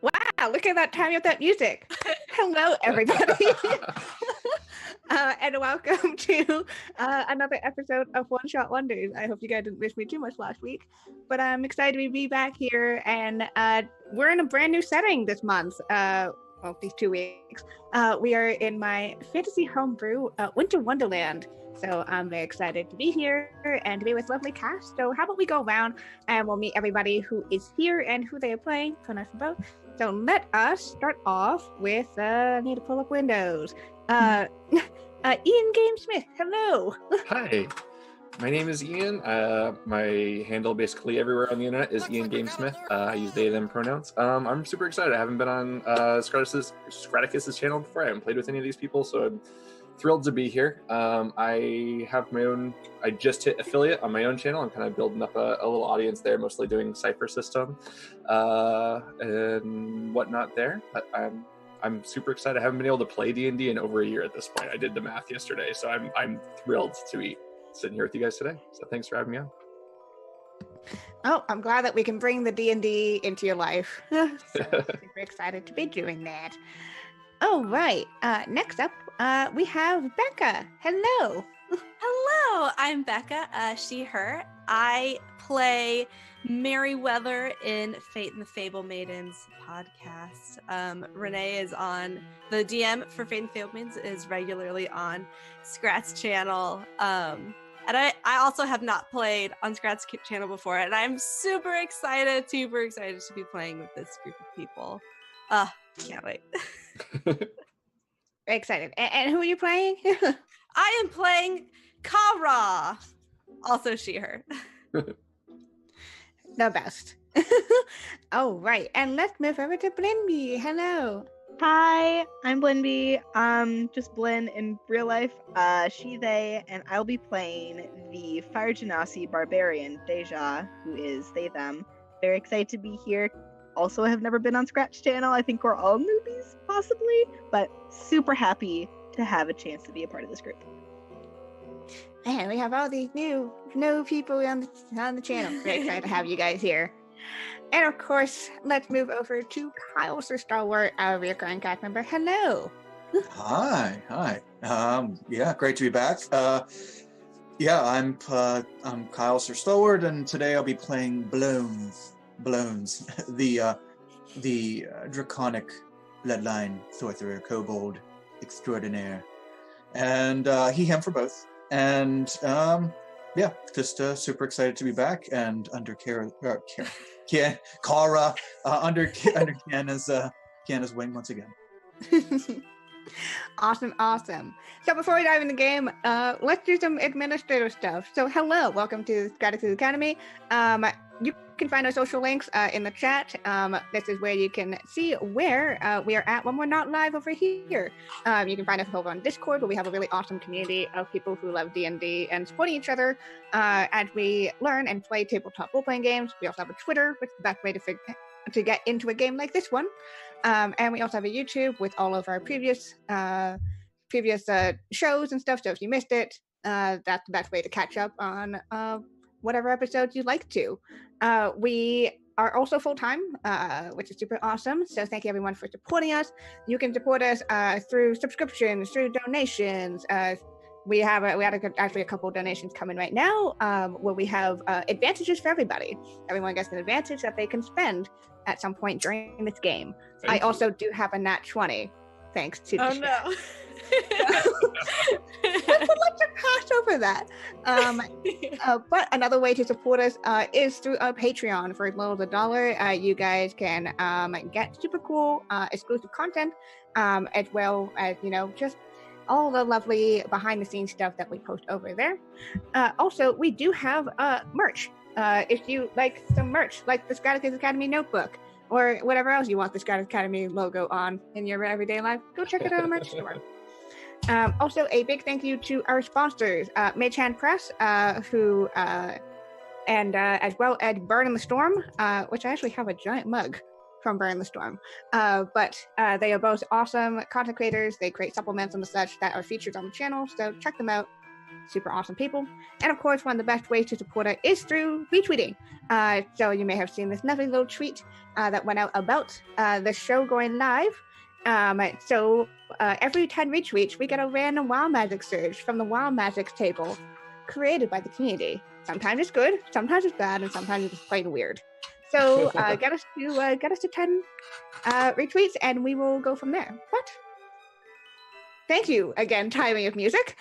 Wow, look at that timing of that music. Hello, everybody. And welcome to another episode of One Shot Wonders. I hope you guys didn't miss me too much last week, but I'm excited to be back here, and we're in a brand new setting this month. Well, these 2 weeks. We are in my fantasy homebrew, Winter Wonderland. So I'm very excited to be here and to be with lovely cast. So how about we go around and we'll meet everybody who is here and who they are playing. So nice and both. So let us start off with, I need to pull up Windows. Ian Game Smith, hello. Hi, my name is Ian. My handle basically everywhere on the internet is Ian Game Smith. I use they, them pronouns. I'm super excited. I haven't been on Scraticus's channel before. I haven't played with any of these people, so I'm thrilled to be here. I have my own. I just hit affiliate on my own channel. I'm kind of building up a little audience there, mostly doing Cypher System and whatnot there. But I'm super excited. I haven't been able to play D&D in over a year at this point. I did the math yesterday, so I'm thrilled to be sitting here with you guys today. So thanks for having me on. Oh, I'm glad that we can bring the D&D into your life. So super excited to be doing that. All right. Next up, we have Becca. Hello. Hello, I'm Becca, she, her. I play Merryweather in Fate and the Fable Maidens podcast. Renee is on, the DM for Fate and the Fable Maidens is regularly on Scrat's channel. And I also have not played on Scrat's channel before, and I'm super excited to be playing with this group of people. Can't wait. Very excited. And who are you playing? I am playing Kara, also she, her. The best. All right, and let's move over to Blinby. Hello. Hi, I'm Blinby. Just Blin in real life. She, they, and I'll be playing the Fire Genasi barbarian, Deja, who is they, them. Very excited to be here. Also have never been on Scratch channel. I think we're all newbies, possibly, but super happy to have a chance to be a part of this group. Man, we have all these new people on the channel. Very excited to have you guys here. And of course, let's move over to Kyle Stalwart, our recurring cast member. Hello. Hi. Yeah, great to be back. I'm Kyle Stalwart, and today I'll be playing Blones, the draconic bloodline sorcerer, kobold extraordinaire, and he, him for both. And just super excited to be back and under Kara, under Kiana's wing once again. Awesome. So before we dive into the game, let's do some administrative stuff. So hello, welcome to Gratitude Academy. You can find our social links in the chat. This is where you can see where we are at when we're not live over here. You can find us over on Discord, where we have a really awesome community of people who love D&D and supporting each other as we learn and play tabletop role-playing games. We also have a Twitter, which is the best way to get into a game like this one. And we also have a YouTube with all of our previous shows and stuff. So if you missed it, that's the best way to catch up on whatever episodes you'd like to. We are also full-time, which is super awesome. So thank you everyone for supporting us. You can support us through subscriptions, through donations. We had actually a couple of donations coming right now where we have advantages for everybody. Everyone gets an advantage that they can spend at some point during this game. I also do have a nat 20, thanks to the no. let's just pass over that. But another way to support us is through our Patreon. For as little as $1, you guys can get super cool exclusive content, as well as, just all the lovely behind the scenes stuff that we post over there. Also, we do have merch. If you like some merch, like the Scratticus Academy notebook, or whatever else you want the Scratticus Academy logo on in your everyday life, go check it out on the merch store. Also, a big thank you to our sponsors, Mage Hand Press, who, and as well as Burn in the Storm, which I actually have a giant mug from Burn in the Storm. But they are both awesome content creators. They create supplements and such that are featured on the channel, so check them out. Super awesome people. And of course, one of the best ways to support it is through retweeting. So you may have seen this lovely little tweet that went out about the show going live. So every 10 retweets, we get a random Wild Magic surge from the Wild Magic table created by the community. Sometimes it's good, sometimes it's bad, and sometimes it's plain weird. So get us to 10 retweets, and we will go from there. But thank you again, timing of music.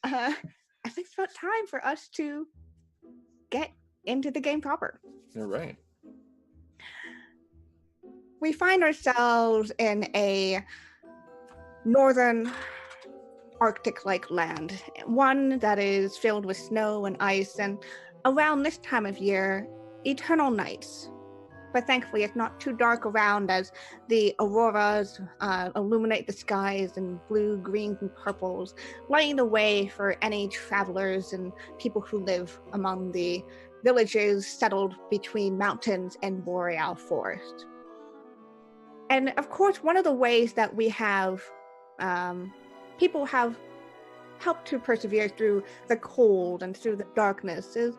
I think it's about time for us to get into the game proper. All right. We find ourselves in a northern Arctic-like land, one that is filled with snow and ice, and around this time of year, eternal nights. but thankfully it's not too dark around as the auroras illuminate the skies in blue, greens, and purples, lighting the way for any travelers and people who live among the villages settled between mountains and boreal forest. And of course, one of the ways that we have people have helped to persevere through the cold and through the darkness is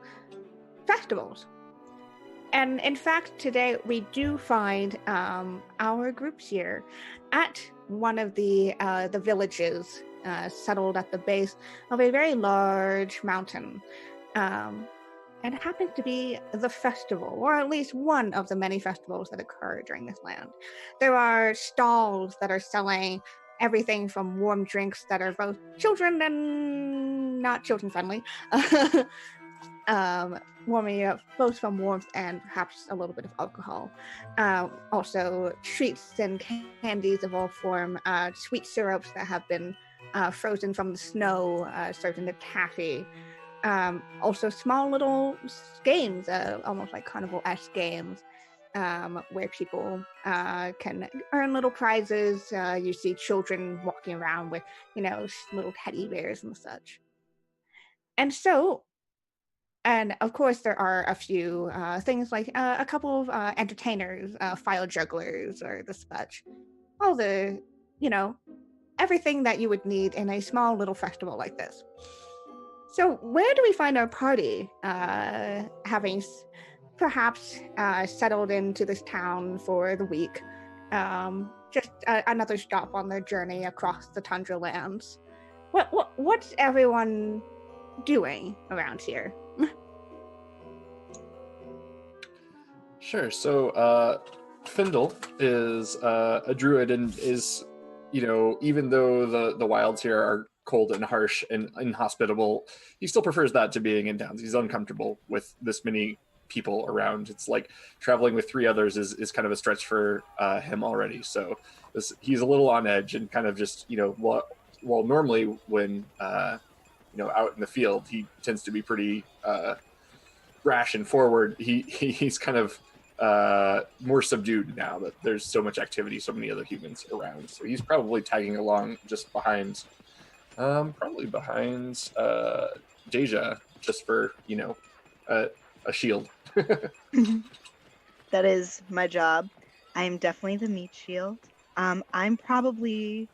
festivals. And in fact, today we do find our groups here at one of the villages settled at the base of a very large mountain. And it happens to be the festival, or at least one of the many festivals that occur during this land. There are stalls that are selling everything from warm drinks that are both children and not children friendly, warming you up both from warmth and perhaps a little bit of alcohol. Also, treats and candies of all form, sweet syrups that have been frozen from the snow, served in a taffy. Also small little games, almost like carnival-esque games, where people can earn little prizes. You see children walking around with, little teddy bears and such. And of course, there are a few things like a couple of entertainers, file jugglers, or the such. All the, everything that you would need in a small little festival like this. So where do we find our party, having perhaps settled into this town for the week? Just another stop on their journey across the tundra lands. What's everyone doing around here? Sure. So Findle is a druid and is, even though the wilds here are cold and harsh and inhospitable, he still prefers that to being in towns. He's uncomfortable with this many people around. It's like traveling with 3 others is kind of a stretch for him already. So he's a little on edge and kind of just, while normally when, out in the field, he tends to be pretty brash and forward. He's kind of more subdued now that there's so much activity, so many other humans around. So he's probably tagging along just behind Deja, just for, a shield. That is my job. I'm definitely the meat shield. I'm probably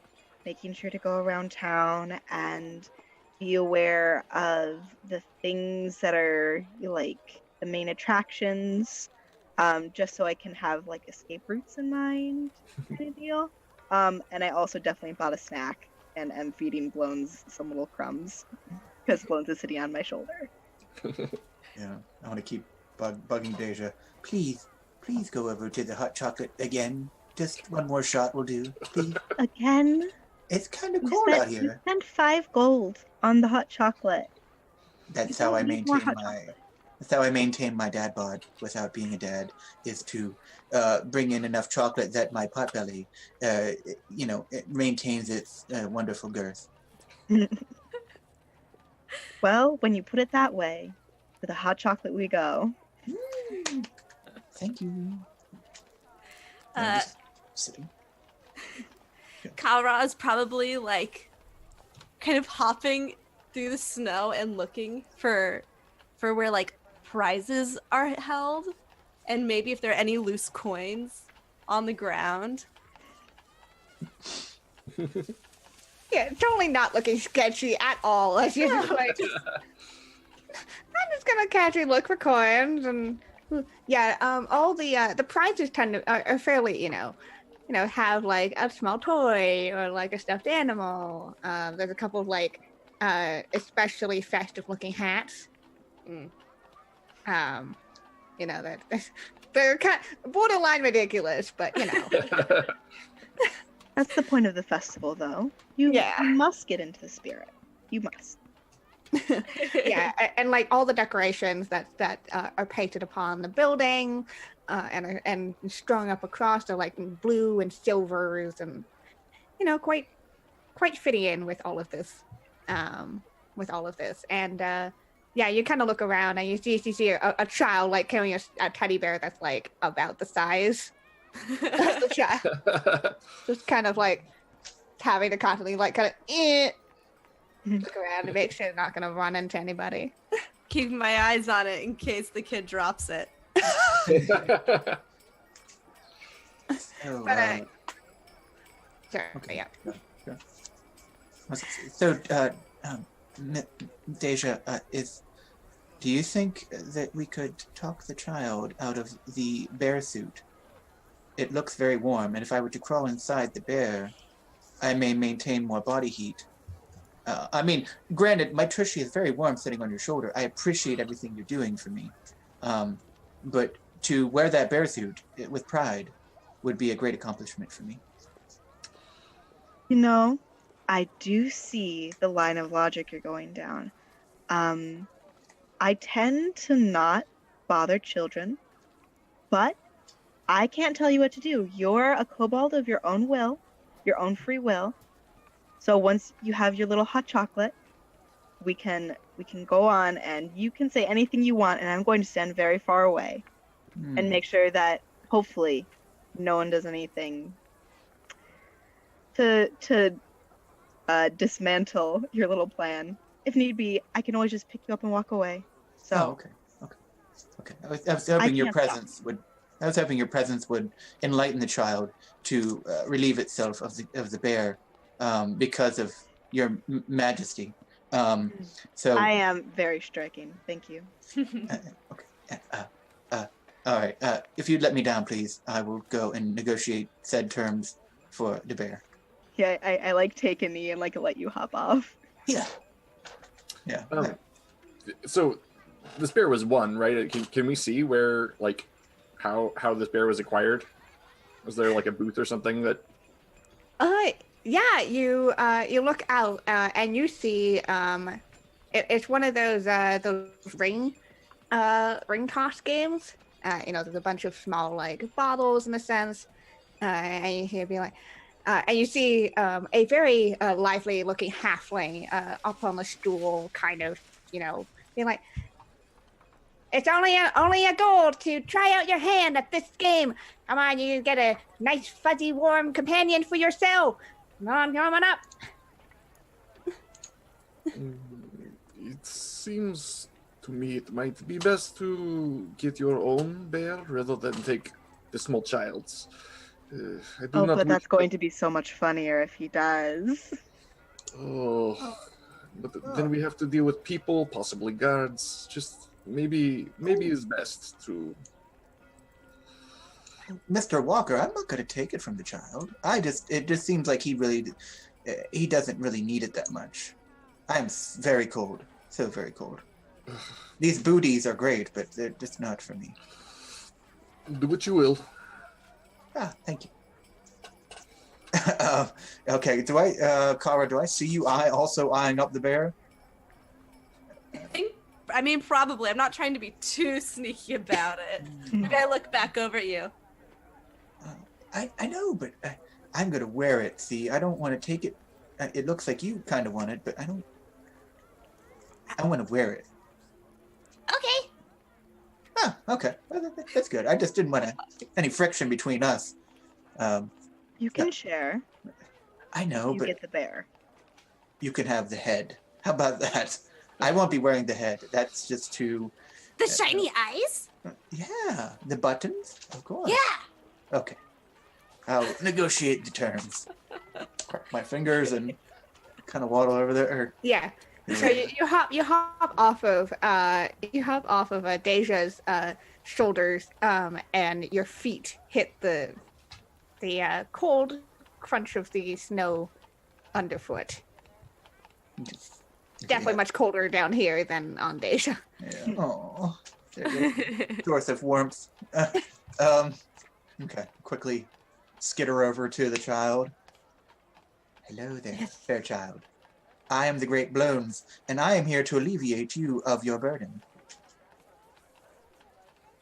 making sure to go around town and be aware of the things that are like the main attractions, just so I can have like escape routes in mind, kind of deal. And I also definitely bought a snack and am feeding Blones some little crumbs because Blones is sitting on my shoulder. Yeah, I want to keep bugging Deja. Please go over to the hot chocolate again. Just one more shot will do, please. Again? It's kind of cold out here. You spent 5 gold on the hot chocolate. That's how I maintain my dad bod without being a dad, is to bring in enough chocolate that my potbelly, it maintains its wonderful girth. Well, when you put it that way, to the hot chocolate we go. Thank you. I'm just sitting. Kalra is probably like kind of hopping through the snow and looking for where like prizes are held, and maybe if there are any loose coins on the ground. Yeah, totally not looking sketchy at all. Like, you're just like, I'm just gonna casually look for coins, and all the prizes tend to are fairly, have like a small toy or like a stuffed animal. There's a couple of like especially festive looking hats. That they're kind of borderline ridiculous, but That's the point of the festival, though. You must get into the spirit. You must. Yeah, and like all the decorations that are painted upon the building and strung up across are like in blue and silvers, and quite fitting in with all of this, and Yeah, you kind of look around and you see a child like carrying a teddy bear that's like about the size of the child. Just kind of like having to constantly like kind of look around to make sure they're not going to run into anybody. Keeping my eyes on it in case the kid drops it. So, But, sorry, okay. yeah. Sure. So, Deja, do you think that we could talk the child out of the bear suit? It looks very warm, and if I were to crawl inside the bear, I may maintain more body heat. I mean, granted, my tushy is very warm sitting on your shoulder. I appreciate everything you're doing for me. But to wear that bear suit with pride would be a great accomplishment for me. You know, I do see the line of logic you're going down. I tend to not bother children, but I can't tell you what to do. You're a kobold of your own will, your own free will. So once you have your little hot chocolate, we can go on and you can say anything you want, and I'm going to stand very far away and make sure that hopefully no one does anything to dismantle your little plan. If need be, I can always just pick you up and walk away. So. Oh, okay. I was hoping your presence would. I was hoping your presence would enlighten the child to relieve itself of the bear, because of your majesty. So I am very striking. Thank you. okay. All right. If you'd let me down, please, I will go and negotiate said terms for the bear. Yeah, I like take a knee and like let you hop off. Yeah. So this bear was won, right? Can we see where, like, how this bear was acquired? Was there like a booth or something that? Yeah, you look out and you see it's one of those ring toss games. There's a bunch of small like bottles in a sense, and you hear be like, and you see a very lively looking halfling up on the stool, kind of, being like, it's only a goal to try out your hand at this game. Come on, you get a nice, fuzzy, warm companion for yourself. Come on up. It seems to me it might be best to get your own bear rather than take the small child's. I do not but that's wish going to be so much funnier if he does. But then we have to deal with people, possibly guards. Just maybe it's best to. Mr. Walker, I'm not going to take it from the child. It just seems like he doesn't really need it that much. I'm very cold, so very cold. These booties are great, but they're just not for me. Do what you will. Thank you. Okay, Kara, do I see you also eyeing up the bear? I mean, probably. I'm not trying to be too sneaky about it. Maybe I look back over at you. I know, but I'm going to wear it. See, I don't want to take it. It looks like you kind of want it, but I don't. I want to wear it. Okay. Okay. Well, that's good. I just didn't want any friction between us. You can share. I know, You but get the bear. you can have the head. How about that? I won't be wearing the head. That's just too. The shiny eyes? Yeah, the buttons. Of course. Yeah. Okay. I'll negotiate the terms. Crack my fingers and kind of waddle over there. Yeah. So you hop off of Deja's shoulders, and your feet hit the cold crunch of the snow underfoot. Definitely much colder down here than on Deja. Yeah. Oh, source of warmth. Okay. Quickly skitter over to the child. Hello there, fair child. I am the Great Blones, and I am here to alleviate you of your burden.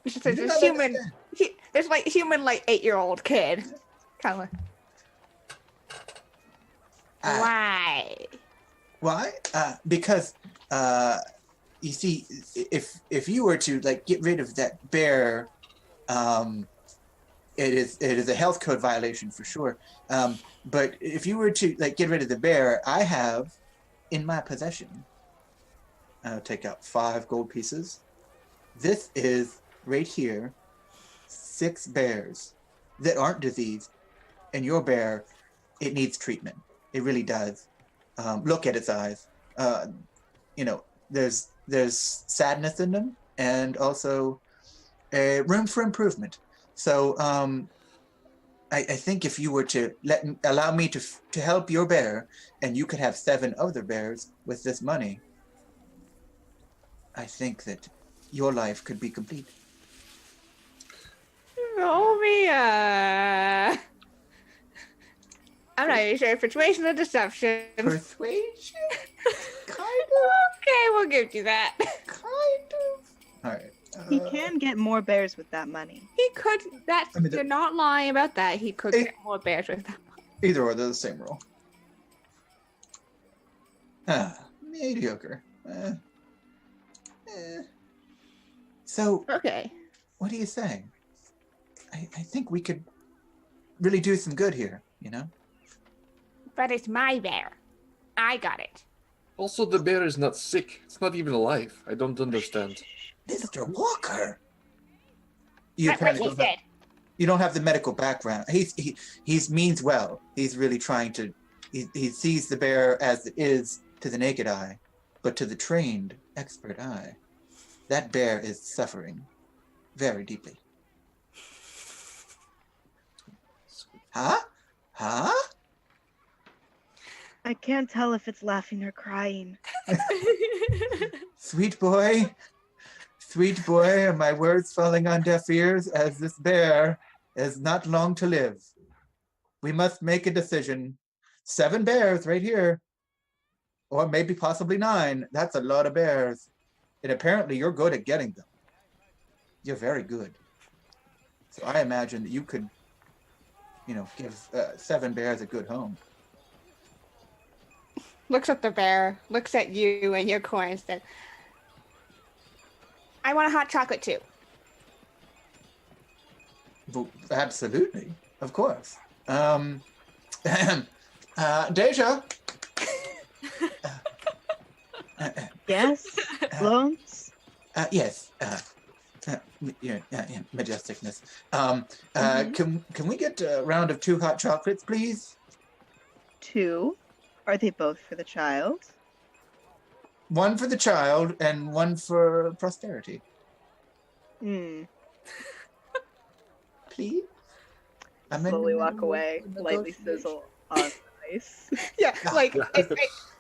There's like human like 8-year-old kid. Kind of. Why? Because you see, if you were to like get rid of that bear, it is a health code violation for sure. But if you were to like get rid of the bear, I have in my possession. I'll take out 5 gold pieces. This is right here, 6 bears that aren't diseased, and your bear, it needs treatment. It really does. Look at its eyes. You know, there's sadness in them, and also room for improvement. So I think if you were to allow me to help your bear, and you could have 7 other bears with this money, I think that your life could be complete. Roll me I'm not even sure. Persuasion or deception. Persuasion? Kind Okay, we'll give you that. Kind of. All right. He can get more bears with that money. He could. That's. I mean, you're not lying about that. He could get more bears with that. Either or, they're the same roll. Mediocre. So, Okay. what are you saying? I think we could really do some good here, you know? But it's my bear. I got it. Also, the bear is not sick. It's not even alive. I don't understand. Mr. Walker! You That's what apparently he said. you don't have the medical background. He means well. He's really trying to. He sees the bear as it is to the naked eye, but to the trained expert eye, that bear is suffering very deeply. Huh? I can't tell if it's laughing or crying. Sweet boy, are my words falling on deaf ears, as this bear is not long to live. We must make a decision. 7 bears right here. Or maybe possibly 9. That's a lot of bears. And apparently you're good at getting them. You're very good. So I imagine that you could, give 7 bears a good home. Looks at the bear, looks at you and your coins, said, I want a hot chocolate too. Well, absolutely. Of course. Deja. Yes? Loans? Yes. Majesticness. Can we get a round of 2 hot chocolates, please? 2? Are they both for the child? 1 for the child and 1 for prosperity. Please? Slowly walk away, lightly sizzle on ice. Yeah, like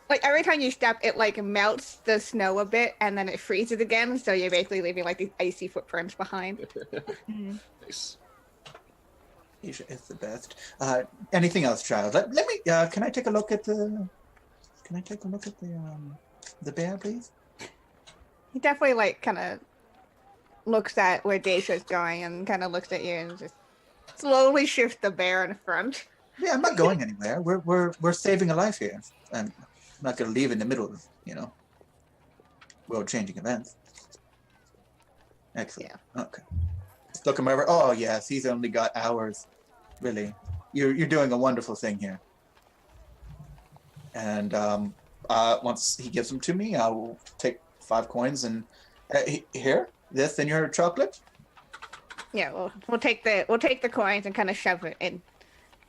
like every time you step, it like melts the snow a bit, and then it freezes again. So you're basically leaving like these icy footprints behind. Nice. Asia is the best. Anything else, child? Let me. Can I take a look at the? Can I take a look at the bear, please? He definitely like kind of looks at where Dacia's going and kind of looks at you and just slowly shifts the bear in front. Yeah, I'm not going anywhere. We're saving a life here. I'm not going to leave in the middle of world-changing events. Excellent. Yeah. Okay. Just look him over. Oh yes, he's only got hours. Really, you're doing a wonderful thing here. And once he gives them to me, I will take 5 coins and here, this in your chocolate. Yeah, we'll take the coins and kind of shove it in.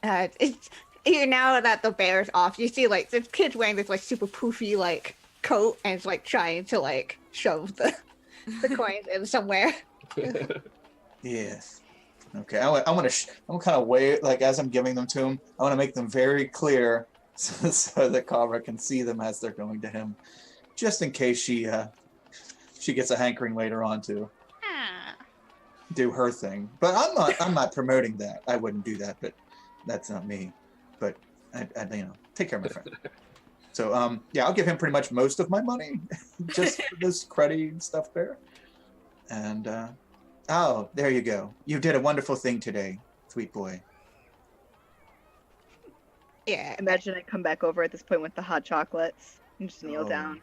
Now that the bear's off, you see like this kid's wearing this like super poofy like coat and it's like trying to like shove the coins in somewhere. Yes. Okay. I'm kind of wait like as I'm giving them to him. I want to make them very clear so that Kavra can see them as they're going to him, just in case she gets a hankering later on to do her thing. But I'm not promoting that. I wouldn't do that. But that's not me. But I take care of my friend. So I'll give him pretty much most of my money just for this cruddy stuff there. And oh, there you go. You did a wonderful thing today, sweet boy. Yeah. Imagine I come back over at this point with the hot chocolates and just kneel down.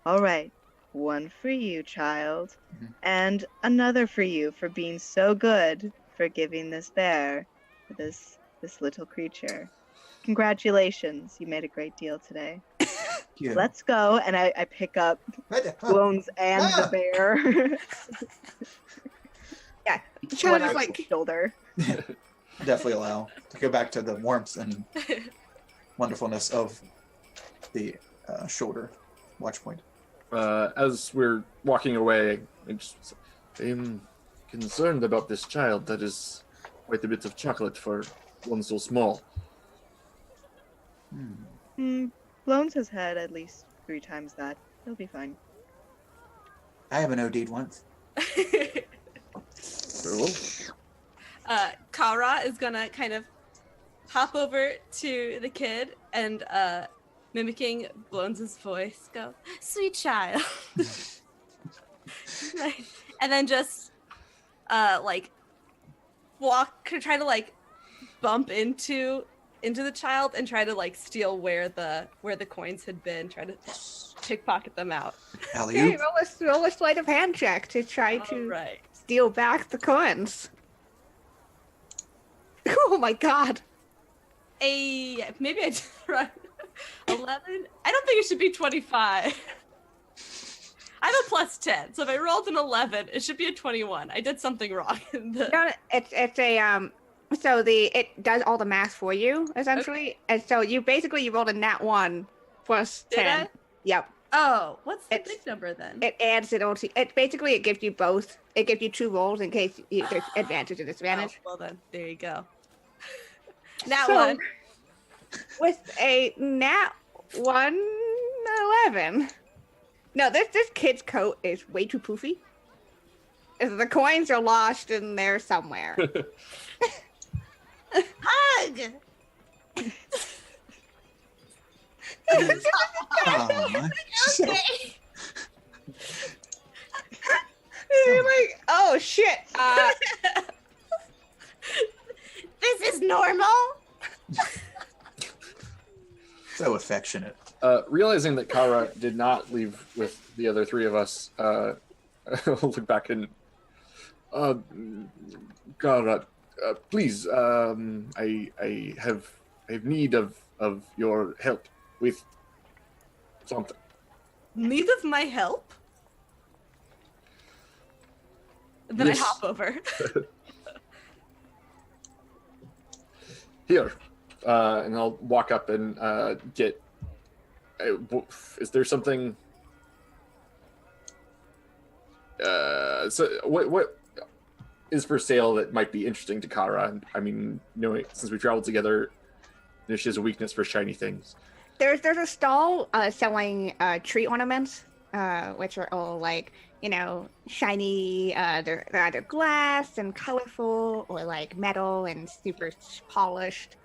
All right. One for you, child. Mhm. And another for you for being so good for giving this bear to this little creature. Congratulations, you made a great deal today. Yeah. Let's go. And I pick up Blones and the bear. Yeah. One Child on is each like, shoulder. Definitely allow to go back to the warmth and wonderfulness of the shoulder watch point. As we're walking away, I'm concerned about this child. That is quite a bit of chocolate for one so small. Blones has had at least 3 times that. He'll be fine. I haven't OD'd once. Cool. Kara is gonna kind of hop over to the kid and mimicking Blones' voice, go, "Sweet child," and then just like try to like bump into the child and try to like steal where the coins had been, try to pickpocket them out. okay, Alley-oop. roll a sleight of hand check to try to Right. steal back the coins. Oh my god. Maybe I did right. 11? I don't think it should be 25. I have a plus 10, so if I rolled an 11, it should be a 21. I did something wrong in the... No, it's a so it does all the math for you essentially, and so you rolled a nat 1 plus 10. Did I? Yep. Oh, what's the It's- big number then? It adds it all to it. Basically, it gives you both. It gives you 2 rolls in case there's advantage and disadvantage. Oh, well then, there you go. Nat So, 1. With a nat 111. No, this kid's coat is way too poofy. The coins are lost in there somewhere. Hug! Aw. You're like, oh shit. This is normal? So affectionate. Realizing that Kara did not leave with the other 3 of us, I'll look back and Kara, please, I have need of your help with something. Need of my help? And then Yes. I hop over. Here, and I'll walk up and get. Is there something? So what is for sale that might be interesting to Kara? I mean, knowing since we traveled together, she has a weakness for shiny things. There's a stall selling tree ornaments, which are all like, shiny. They're either glass and colorful or like metal and super polished.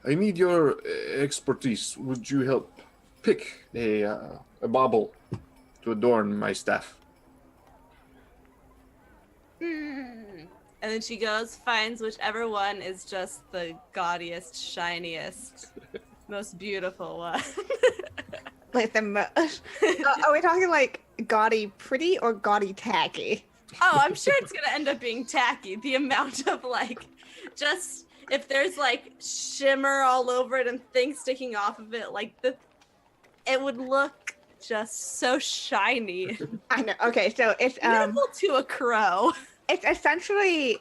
I need your expertise. Would you help pick a bauble to adorn my staff? And then she goes, finds whichever one is just the gaudiest, shiniest, most beautiful one. Like the are we talking like gaudy pretty or gaudy tacky? Oh, I'm sure it's gonna end up being tacky. The amount of like, just if there's like shimmer all over it and things sticking off of it, like it would look just so shiny. I know. Okay, so it's Beautiful to a crow. it's essentially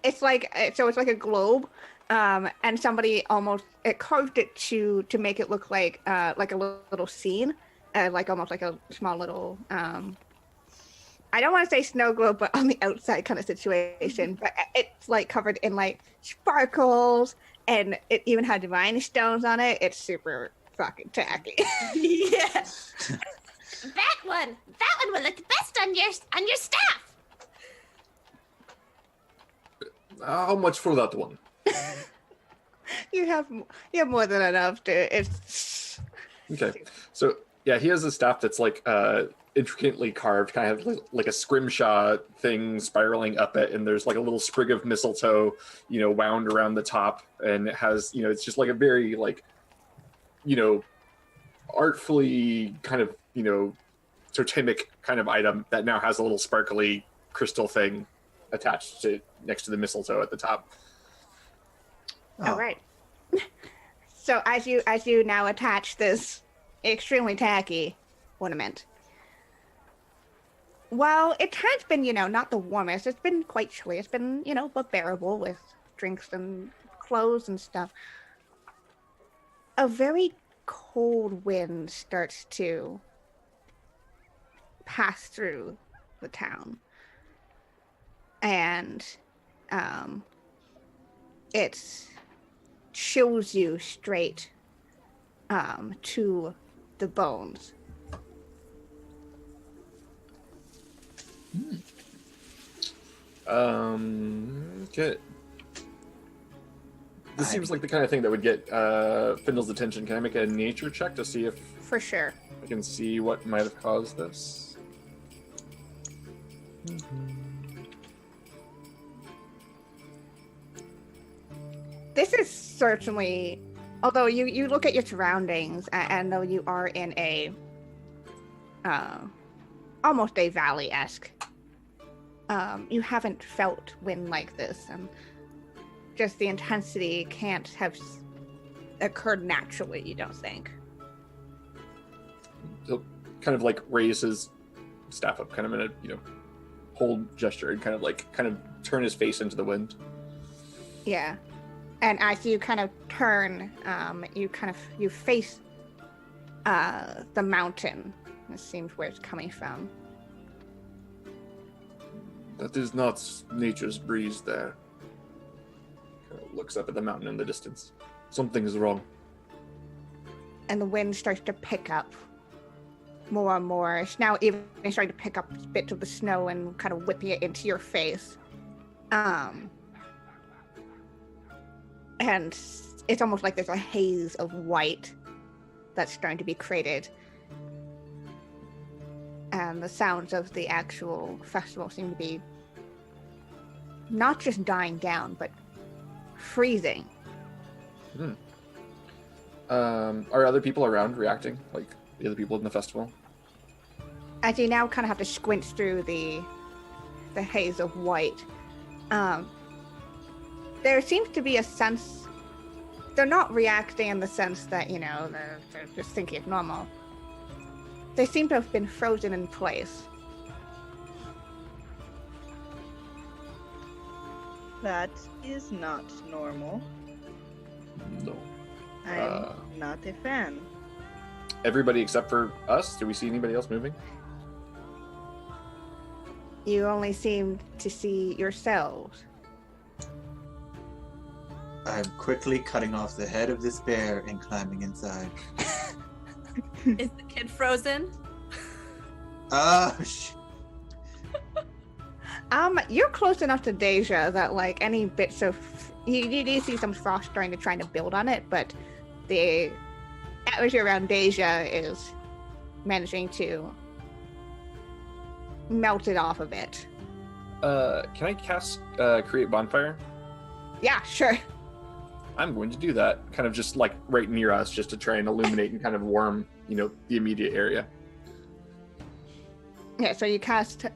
it's like a globe, and somebody almost carved it to make it look like a little scene, like almost like a small little I don't want to say snow globe, but on the outside kind of situation. But it's like covered in like sparkles, and it even had rhinestones on it. It's super fucking tacky. Yeah. That one will look best on your staff. How much for that one? you have more than enough to. It's Okay, so yeah, he has a staff that's like intricately carved, kind of like a scrimshaw thing spiraling up it, and there's like a little sprig of mistletoe, wound around the top, and it has, it's just like a very like, artfully kind of totemic kind of item that now has a little sparkly crystal thing attached to next to the mistletoe at the top. All right. So as you now attach this extremely tacky ornament, while it has been, not the warmest, it's been quite chilly. It's been, but bearable with drinks and clothes and stuff. A very cold wind starts to pass through the town. And it chills you straight to the bones. Okay. This seems like the kind of thing that would get Findle's attention. Can I make a nature check to see if For sure. I can see what might have caused this? This is certainly, although you look at your surroundings, and though you are in a almost a valley-esque, you haven't felt wind like this, and just the intensity can't have occurred naturally, you don't think? He'll kind of like raise his staff up, kind of in a hold gesture, and kind of turn his face into the wind. Yeah. And as you kind of turn, you face the mountain. It seems where it's coming from. That is not nature's breeze there. Kind of looks up at the mountain in the distance. Something is wrong. And the wind starts to pick up more and more. It's now even starting to pick up bits of the snow and kind of whipping it into your face. And it's almost like there's a haze of white that's starting to be created. And the sounds of the actual festival seem to be not just dying down, but freezing. Are other people around reacting, like the other people in the festival? As you now kind of have to squint through the haze of white, there seems to be a sense, they're not reacting in the sense that, they're just thinking it's normal. They seem to have been frozen in place. That is not normal. No. I'm not a fan. Everybody except for us? Do we see anybody else moving? You only seem to see yourselves. I'm quickly cutting off the head of this bear and climbing inside. Is the kid frozen? You're close enough to Deja that, like, any bits of... You do see some frost starting to try to build on it, but the atmosphere around Deja is managing to melt it off a bit. Can I cast Create Bonfire? Yeah, sure. I'm going to do that, kind of just like right near us, just to try and illuminate and kind of warm, the immediate area. Yeah, so you cast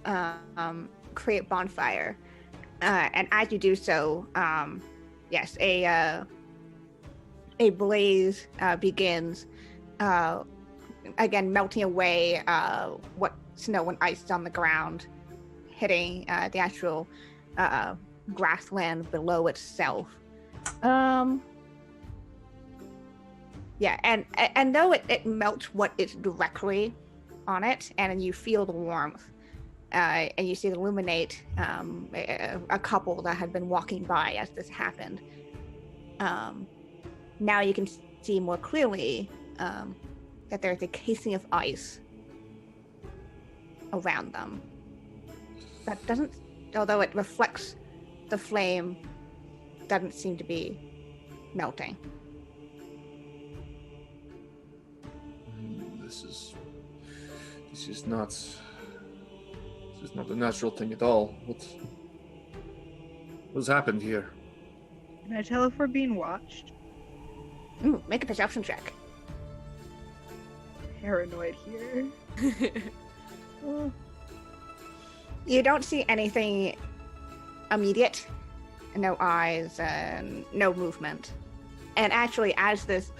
Create Bonfire, and as you do so, yes, a blaze begins, again melting away what snow and ice on the ground, hitting the actual grassland below itself. Yeah, and though it melts what is directly on it, and you feel the warmth, and you see it illuminate a couple that had been walking by as this happened. Now you can see more clearly that there's a casing of ice around them. That doesn't, although it reflects the flame, doesn't seem to be melting. This is not a natural thing at all. What's happened here? Can I tell if we're being watched? Make a perception check. paranoid here. Oh, You don't see anything immediate. No eyes and no movement. And actually, as this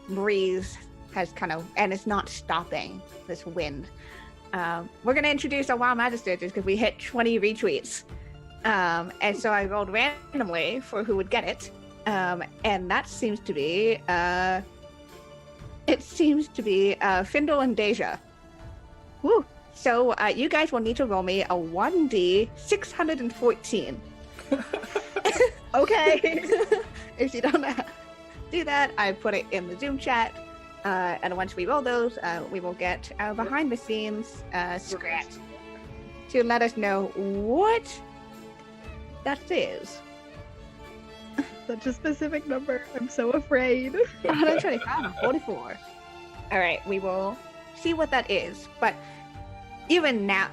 breeze has and it's not stopping, this wind, we're going to introduce our Wild Magistrates because we hit 20 retweets. And so I rolled randomly for who would get it. And that seems to be, Findle and Deja. woo. So you guys will need to roll me a 1d 614. Okay. If you don't know how to do that, I put it in the Zoom chat. And once we roll those, we will get behind the scenes script to let us know what that is. Such a specific number. I'm so afraid. 125 and 44. All right, we will see what that is. But even now,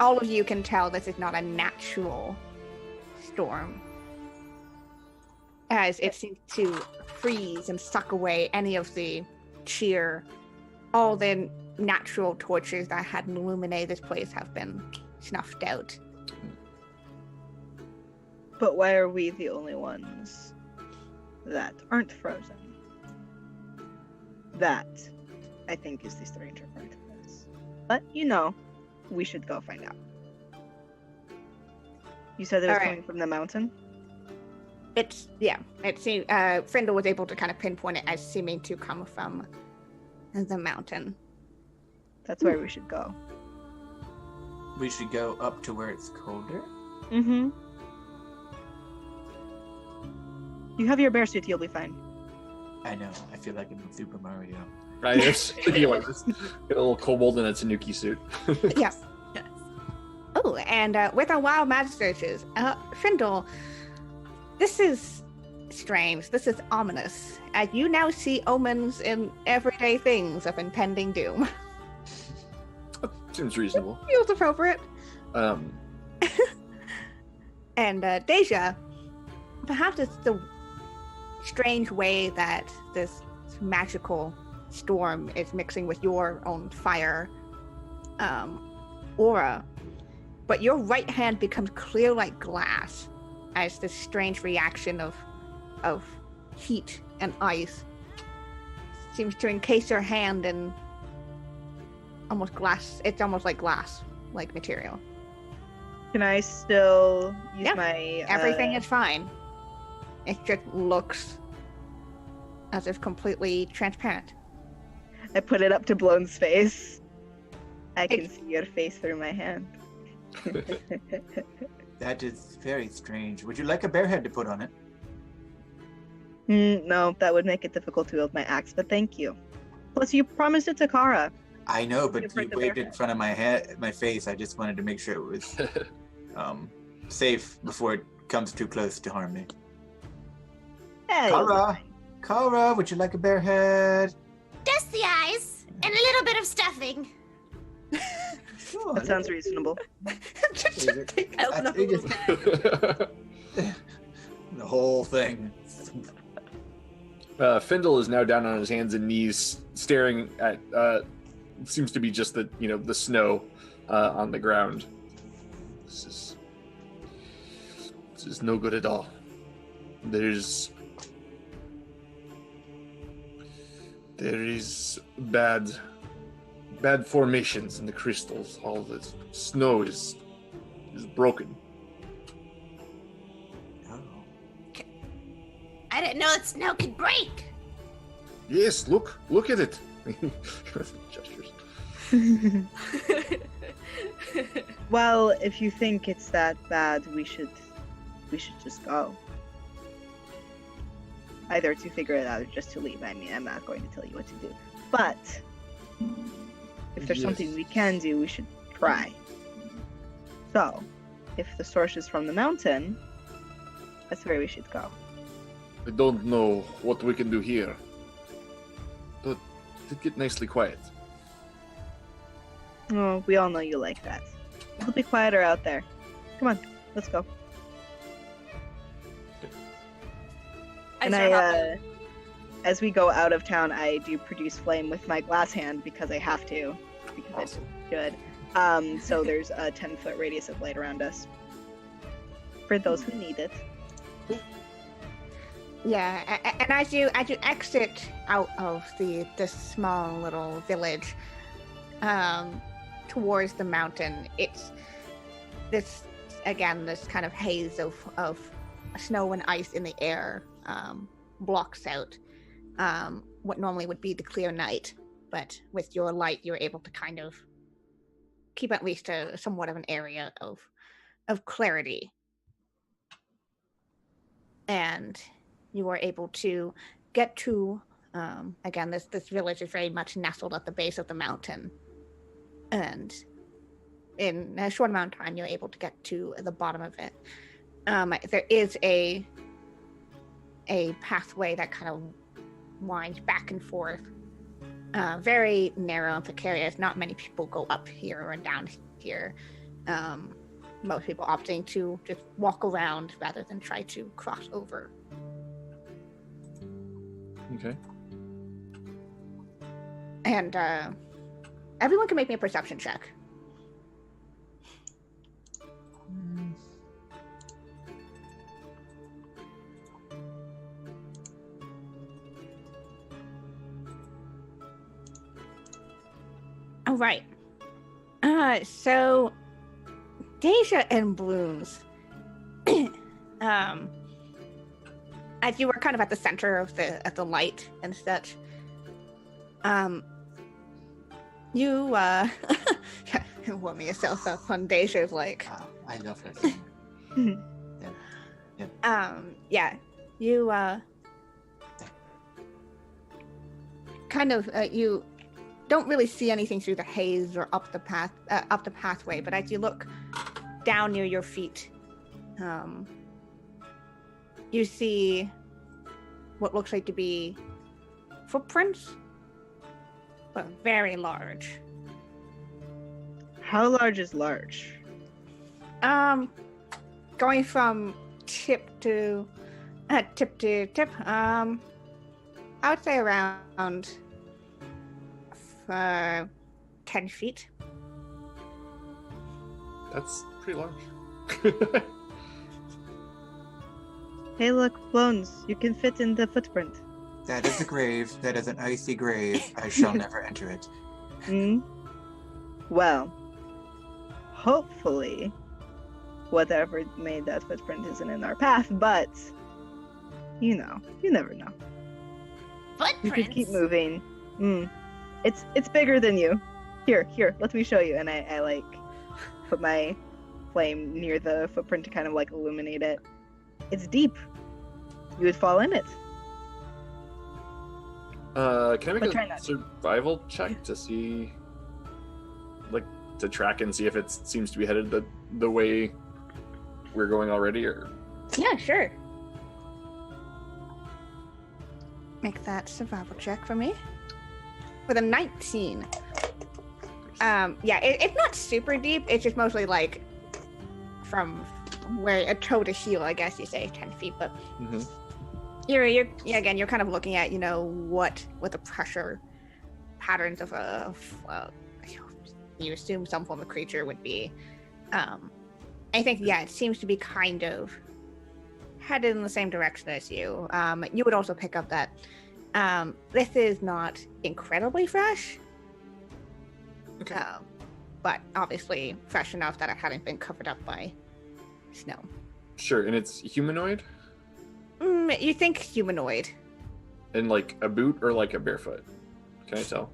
all of you can tell this is not a natural storm, as it seems to freeze and suck away any of the cheer. All the natural torches that had illuminated this place have been snuffed out. But why are we the only ones that aren't frozen? That, I think, is the stranger part of this. But, we should go find out. You said it was All right. coming from the mountain? It seemed Frindle was able to kind of pinpoint it as seeming to come from the mountain. That's where we should go. We should go up to where it's colder. Mm-hmm. You have your bear suit, you'll be fine. I know. I feel like I'm in Super Mario. Right, it's this little kobold in a Tanuki suit. Yes. Yes. Oh, and with our wild magic searches, Frindle, this is strange. This is ominous. You now see omens in everyday things of impending doom. Seems reasonable. Feels appropriate. And Deja, perhaps it's the strange way that this magical storm is mixing with your own fire aura, but your right hand becomes clear like glass as this strange reaction of heat and ice seems to encase your hand in almost glass. It's almost like glass like material. Can I still use Yeah. my... Everything is fine. It just looks as if completely transparent. I put it up to Blown's face. I can It's- see your face through my hand. That is very strange. Would you like a bear head to put on it? No, that would make it difficult to wield my axe, but thank you. Plus, you promised it to Kara. I know, but You you put the waved bear it in front of my face. I just wanted to make sure it was safe before it comes too close to harm me. Yeah, you'll be Kara, fine. Kara, would you like a bear head? Just the eyes and a little bit of stuffing. Sure. That sounds reasonable. Just Open up a I little just- The whole thing. Findle is now down on his hands and knees, staring at seems to be just the snow on the ground. This is no good at all. There is bad formations in the crystals. All the snow is broken. Oh. I didn't know that snow could break. Yes, look at it. Gestures. Well, if you think it's that bad, we should just go. Either to figure it out or just to leave. I mean, I'm not going to tell you what to do. But if there's something Yes. we can do, we should try. So, if the source is from the mountain, that's where we should go. I don't know what we can do here. But it get nicely quiet. Oh, we all know you like that. It'll be quieter out there. Come on, let's go. I And start I as we go out of town, I do produce flame with my glass hand because I have to, because I should. So there's a 10-foot radius of light around us for those who need it. Yeah, and as you exit out of this small little village, towards the mountain, it's this kind of haze of snow and ice in the air blocks out what normally would be the clear night, but with your light, you're able to kind of keep at least somewhat of an area of clarity, and you are able to get to, again, this village is very much nestled at the base of the mountain. And in a short amount of time, you're able to get to the bottom of it. There is a pathway that kind of winds back and forth. Very narrow and precarious. Not many people go up here or down here. Most people opting to just walk around rather than try to cross over. Okay. And everyone can make me a perception check. All right. So Deja and Blooms, as you were kind of at the center of the light and such, you warm yourself up on Deja's like. I love her. Yeah. You kind of you don't really see anything through the haze or up the pathway, but as you look down near your feet, you see what looks like to be footprints, but very large. How large is large? Going from tip to tip, I would say around 10 feet. That's pretty large. Hey, look, Bones, you can fit in the footprint. That is a grave. That is an icy grave. I shall never enter it. Well, hopefully, whatever made that footprint isn't in our path, but, you never know. Footprints? You could keep moving. It's bigger than you. Here, let me show you. And I like, put my flame near the footprint to kind of like illuminate it. It's deep. You would fall in it. Can I make a survival check to see, like, to track and see if it seems to be headed the way we're going already, or? Yeah, sure. Make that survival check for me. With a 19. Yeah, it's not super deep. It's just mostly like from where a toe to heel, I guess you say, 10 feet. But you're kind of looking at, what the pressure patterns of you assume some form of creature would be. I think, it seems to be kind of headed in the same direction as you. You would also pick up that this is not incredibly fresh. Okay. But obviously fresh enough that it hadn't been covered up by snow. Sure, and it's humanoid? You think humanoid. And like a boot or like a barefoot? Can I tell?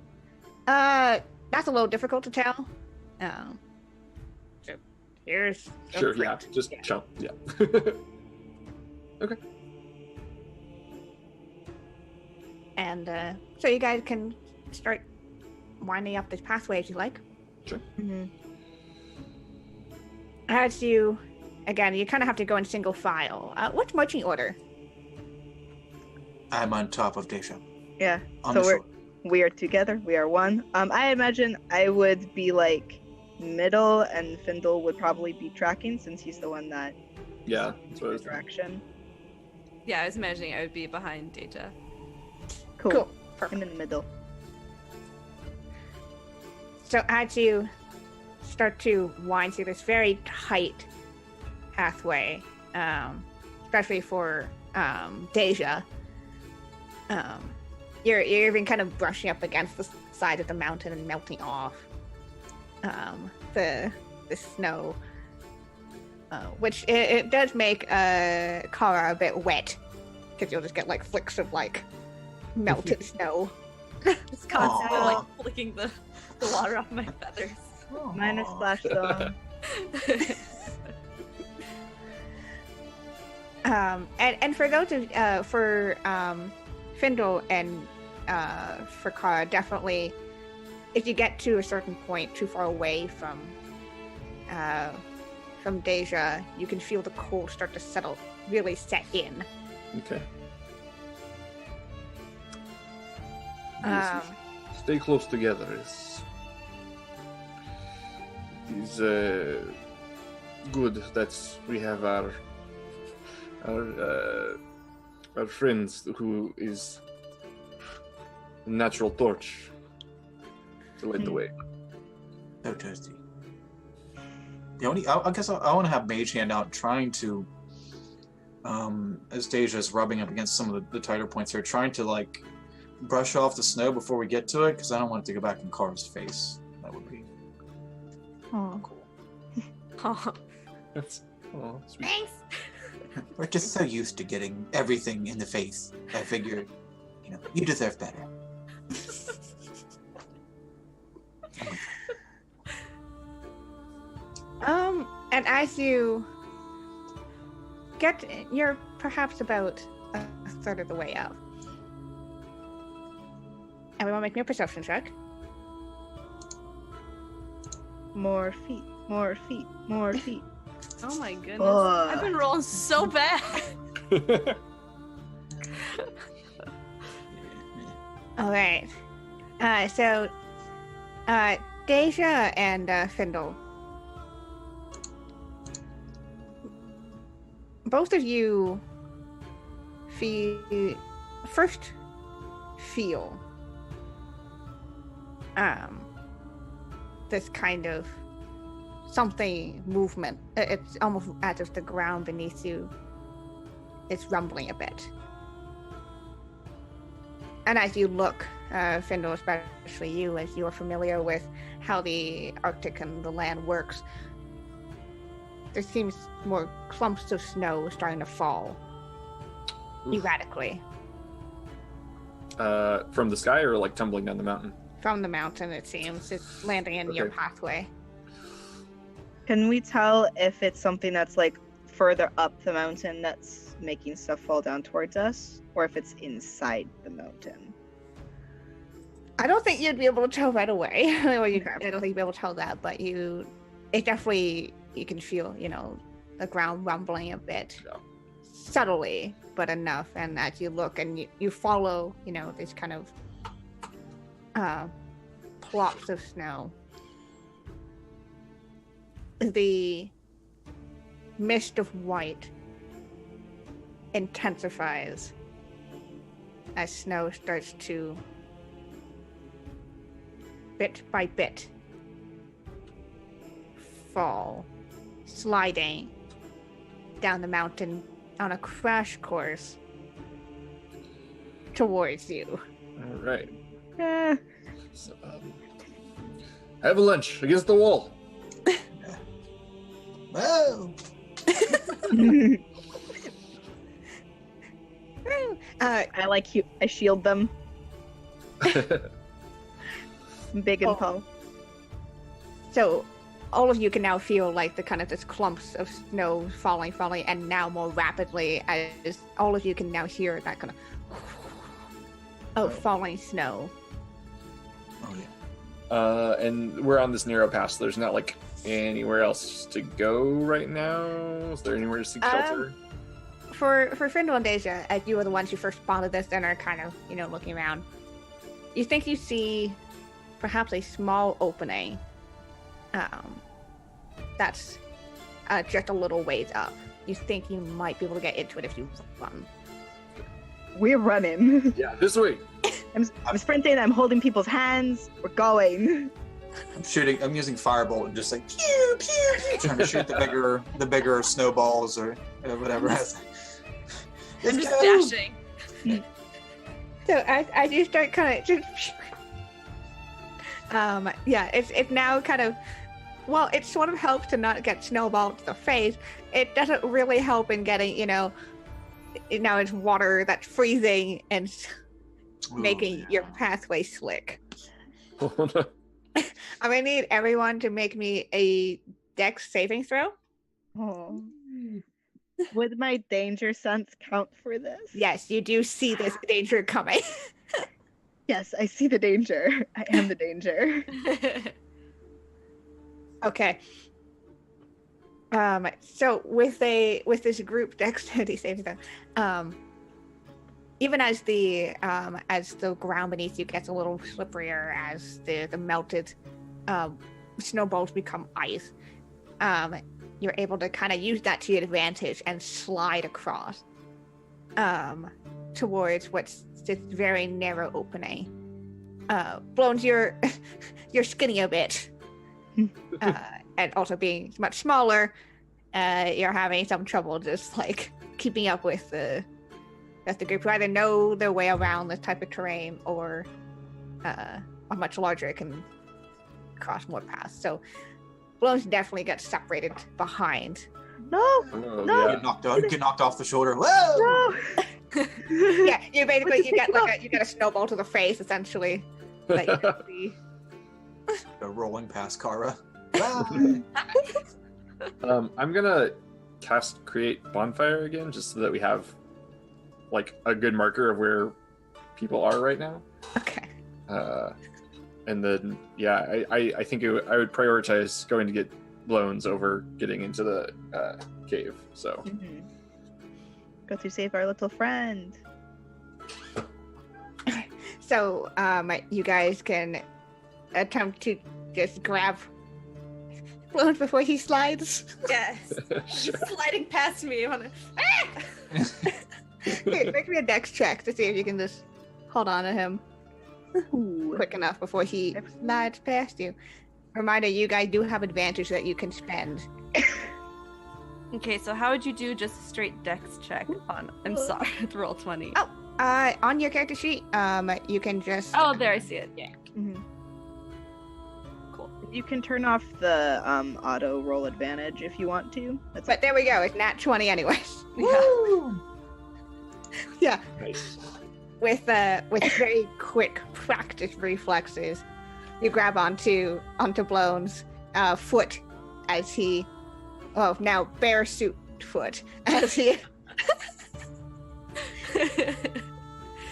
That's a little difficult to tell. So here's sure, yeah. Just chump, yeah. Okay. And so you guys can start winding up this pathway if you like. Sure. As you kind of have to go in single file. What's marching order? I'm on top of Deja. Yeah. On So the shore. we are together. We are one. I imagine I would be like middle, and Findle would probably be tracking since he's the one that Yeah, that's what I was direction. Yeah, I was imagining I would be behind Deja. Cool. I'm Perfect. in the middle. So as you start to wind through this very tight pathway, especially for Deja, you're even kind of brushing up against the side of the mountain and melting off the snow, which it does make Kara a bit wet, because you'll just get like flicks of like melted snow. Just constantly Aw. like flicking the water off my feathers. Minor splash zone. And for those of for Findle and for Kara, definitely if you get to a certain point too far away from Deja, you can feel the cold start to settle, really set in. Okay. Um, Stay close together. Is good that we have our friends who is a natural torch to light the way. So toasty. The only, I guess I want to have Mage Hand out, trying to, as Deja's rubbing up against some of the tighter points here, trying to like brush off the snow before we get to it, because I don't want it to go back in Kara's face. That would be Oh. cool. Aw. That's sweet. Thanks. We're just so used to getting everything in the face. I figured, you deserve better. and as you you're perhaps about a third of the way up. Everyone make me a perception check. More feet, more feet, more feet. Oh my goodness. Ugh. I've been rolling so bad. All right. So, Deja and Findle, both of you feel this kind of something movement. It's almost as if the ground beneath you is rumbling a bit. And as you look, Findle, especially you, as you're familiar with how the Arctic and the land works, there seems more clumps of snow starting to fall erratically. From the sky or like tumbling down the mountain? From the mountain, it seems. It's landing in your Okay. pathway. Can we tell if it's something that's like further up the mountain that's making stuff fall down towards us, or if it's inside the mountain? I don't think you'd be able to tell right away. Or I don't think you'd be able to tell that, but it definitely, you can feel, the ground rumbling a bit. Yeah. Subtly, but enough. And as you look and you follow, these kind of plots of snow, the mist of white intensifies as snow starts to, bit by bit, fall, sliding down the mountain on a crash course towards you. All right. Eh, So, avalanche against the wall. Whoa! I like you. I shield them. Big and Oh. tall. So all of you can now feel like the kind of this clumps of snow falling, and now more rapidly, as all of you can now hear that kind of falling snow. Oh yeah. And we're on this narrow pass. So there's not like anywhere else to go right now. Is there anywhere to seek shelter? For Findle and Deja, as you are the ones who first spotted this and are kind of, looking around, you think you see perhaps a small opening that's just a little ways up. You think you might be able to get into it if you run. We're running. Yeah, this way. I'm sprinting. I'm holding people's hands. We're going. I'm using firebolt and just like pew pew, pew trying to shoot the bigger snowballs or whatever. I'm Let's just go! dashing. So as you start kind of just, it's now kind of, well, it sort of helps to not get snowballed to the face. It doesn't really help in getting, now it's water that's freezing and making your pathway slick. Oh, no. I'm gonna need everyone to make me a Dex saving throw. Oh. Would my danger sense count for this? Yes, you do see this danger coming. Yes, I see the danger. I am the danger. Okay. So with this group dexterity saving throw, even as the ground beneath you gets a little slipperier, as the melted snowballs become ice, you're able to kind of use that to your advantage and slide across towards what's this very narrow opening. Blones, you're skinny a bit, and also being much smaller, you're having some trouble just like keeping up with the group who either know their way around this type of terrain or are much larger, can cross more paths. So Blones definitely get separated behind. No, Oh, no. yeah. Get knocked off the shoulder. Whoa! no. Yeah, you basically you get a snowball to the face essentially. That you can see. Go rolling past Kara. I'm gonna cast Create Bonfire again, just so that we have like a good marker of where people are right now. Okay. And then, yeah, I think I would prioritize going to get Blones over getting into the cave. So. Mm-hmm. Go to save our little friend. So, you guys can attempt to just grab Blones before he slides. Yes. Sure. He's sliding past me. Here, make me a dex check to see if you can just hold on to him Ooh. quick enough before he slides past you. Reminder, you guys do have advantage that you can spend. Okay, so how would you do just a straight dex check on? I'm sorry, with roll 20. Oh. On your character sheet, you can just. Oh, there, I see it. Yeah. Mm-hmm. Cool. You can turn off the auto roll advantage if you want to. That's But there we go. It's nat 20 anyways. Yeah. Yeah. Nice. With very quick practice reflexes, you grab onto Blones' foot as he, now bare suit foot as he,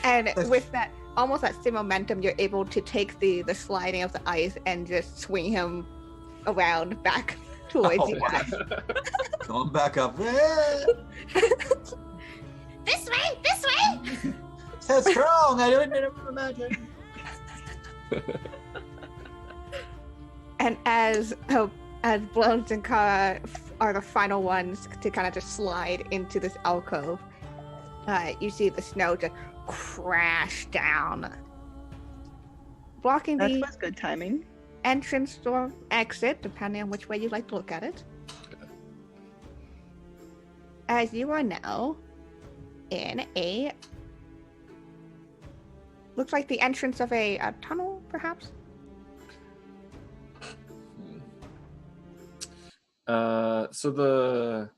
and with that almost that same momentum, you're able to take the sliding of the ice and just swing him around back towards Oh, you wow. guys. Going back up. This way! So strong. I didn't ever imagine. And as Blones and Kara are the final ones to kind of just slide into this alcove, you see the snow just crash down, blocking That the was good timing. entrance or exit, depending on which way you like to look at it. As you are now in a, looks like the entrance of a tunnel, perhaps. So the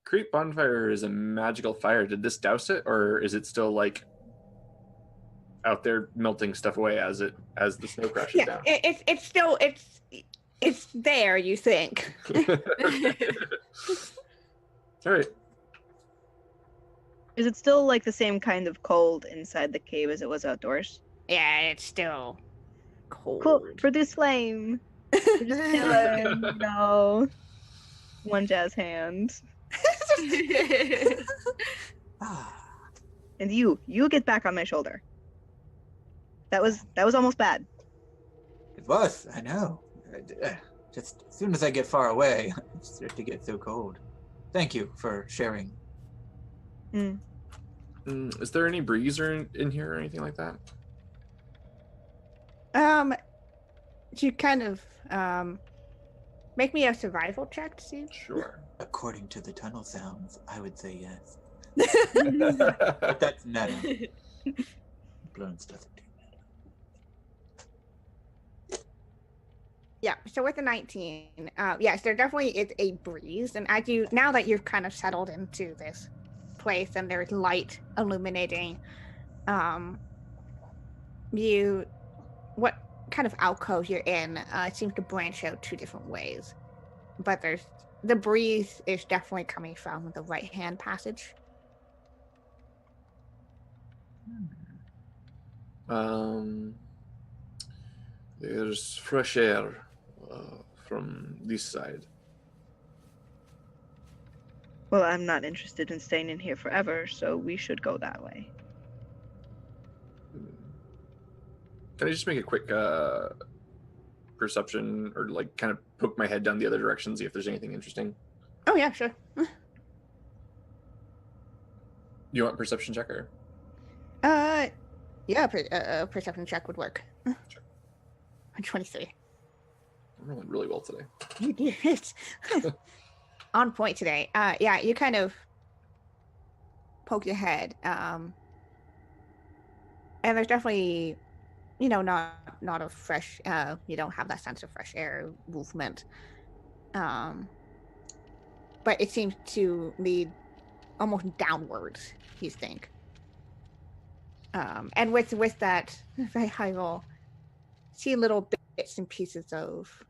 Create Bonfire is a magical fire. Did this douse it, or is it still like out there melting stuff away as the snow crashes Yeah, down? it's still it's there. You think? All right. Is it still like the same kind of cold inside the cave as it was outdoors? Yeah, it's still cold. Cool. Produce flame. We're just chilling. No. One jazz hand. And you get back on my shoulder. That was almost bad. It was. I know. Just as soon as I get far away, I start to get so cold. Thank you for sharing. Is there any breeze in here or anything like that? To kind of make me a survival check to see. Sure. According to the tunnel sounds, I would say yes. But that's meta. Blowing stuff. Yeah, so with the 19, yes, there definitely is a breeze, and now that you've kind of settled into this place and there's light illuminating, what kind of alcove you're in, it seems to branch out two different ways, but the breeze is definitely coming from the right-hand passage. There's fresh air from this side. Well, I'm not interested in staying in here forever, so we should go that way. Can I just make a quick perception, or like kind of poke my head down the other direction, see if there's anything interesting? Oh yeah, sure. You want perception check or? Yeah, a perception check would work. Sure. 23. I'm rolling really well today. You did it. On point today. Yeah, you kind of poke your head. And there's definitely, not a fresh, you don't have that sense of fresh air movement. But it seems to lead almost downwards, you think. And with that very high roll, see little bits and pieces of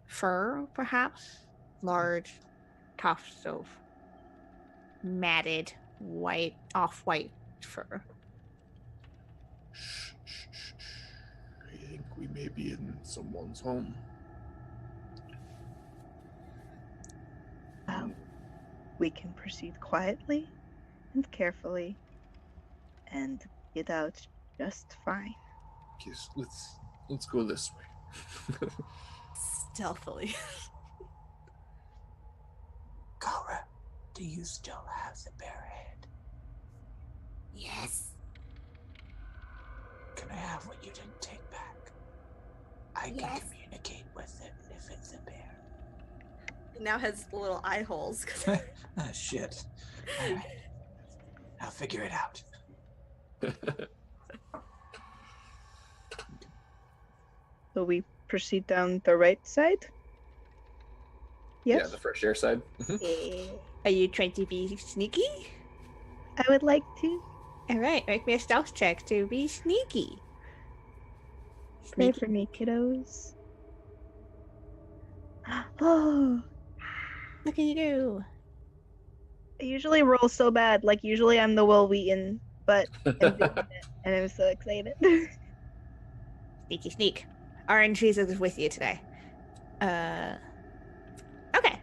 fur, perhaps, large tufts of matted off-white fur. Shh, shh, shh, shh. I think we may be in someone's home. We can proceed quietly and carefully and get out just fine. Yes, let's go this way. Stealthily. Kara, do you still have the bear head? Yes. Can I have what you didn't take back? I can Yes. communicate with it if it's a bear. It now has little eye holes. Ah, shit. All right. I'll figure it out. So we proceed down the right side? Yeah, Yes? the fresh air side. Are you trying to be sneaky? I would like to. All right, make me a stealth check to be sneaky. Pray for me, kiddos. Oh, Look at you. I usually roll so bad. Like, usually I'm the Will Wheaton, but I'm doing it, and I'm so excited. Sneaky sneak. Orange Jesus is with you today. Okay.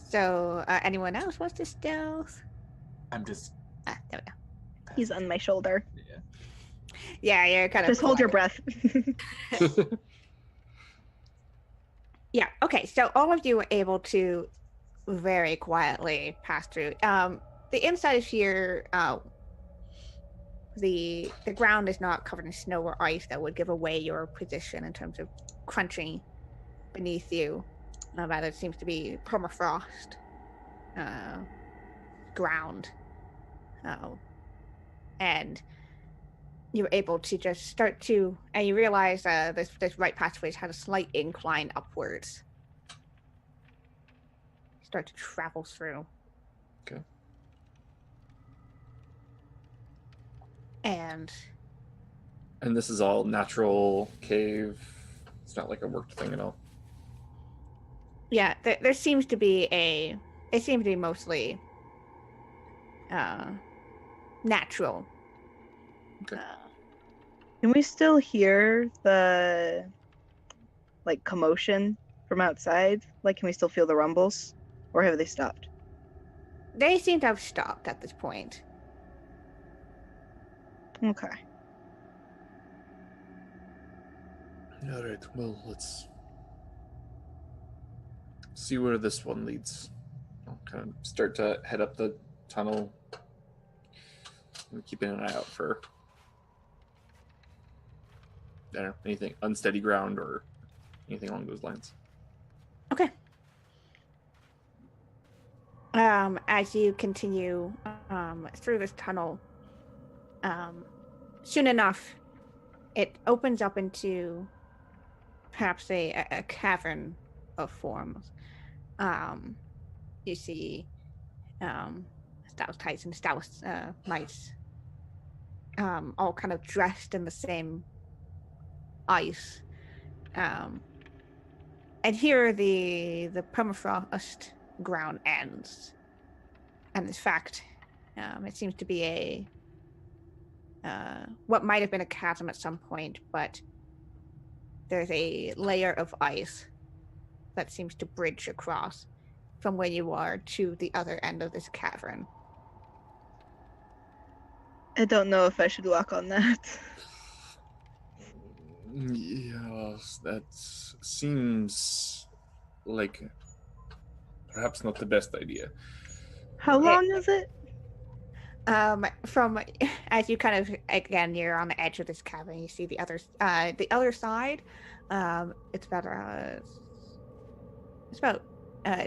So, anyone else wants to stealth? I'm just. There we go. He's on my shoulder. Yeah. Yeah, you're kind of. Just hold your breath. Yeah. Okay. So all of you were able to very quietly pass through. The inside of here, the ground is not covered in snow or ice that would give away your position in terms of crunching beneath you. Rather, it seems to be permafrost ground, and you were able to just start to, and you realize this right passageway has a slight incline upwards. Start to travel through. Okay. And this is all natural cave. It's not like a worked thing at all. yeah, there seems to be it seems to be mostly natural. Okay. Can we still hear the commotion from outside? Like, can we still feel the rumbles, or have they stopped? They seem to have stopped at this point. Okay. All right. Well, let's see where this one leads. I'll kind of start to head up the tunnel. I'm keeping an eye out for anything unsteady ground or anything along those lines. Okay. As you continue through this tunnel, soon enough, it opens up into perhaps a cavern of forms. You see stalactites and stalagmites, all kind of dressed in the same ice. And here the permafrost ground ends. And in fact, it seems to be what might have been a chasm at some point, but there's a layer of ice that seems to bridge across from where you are to the other end of this cavern. I don't know if I should walk on that. Yes, that seems like perhaps not the best idea. How long is it? From as you kind of again, you're on the edge of this cavern. You see the other side. It's about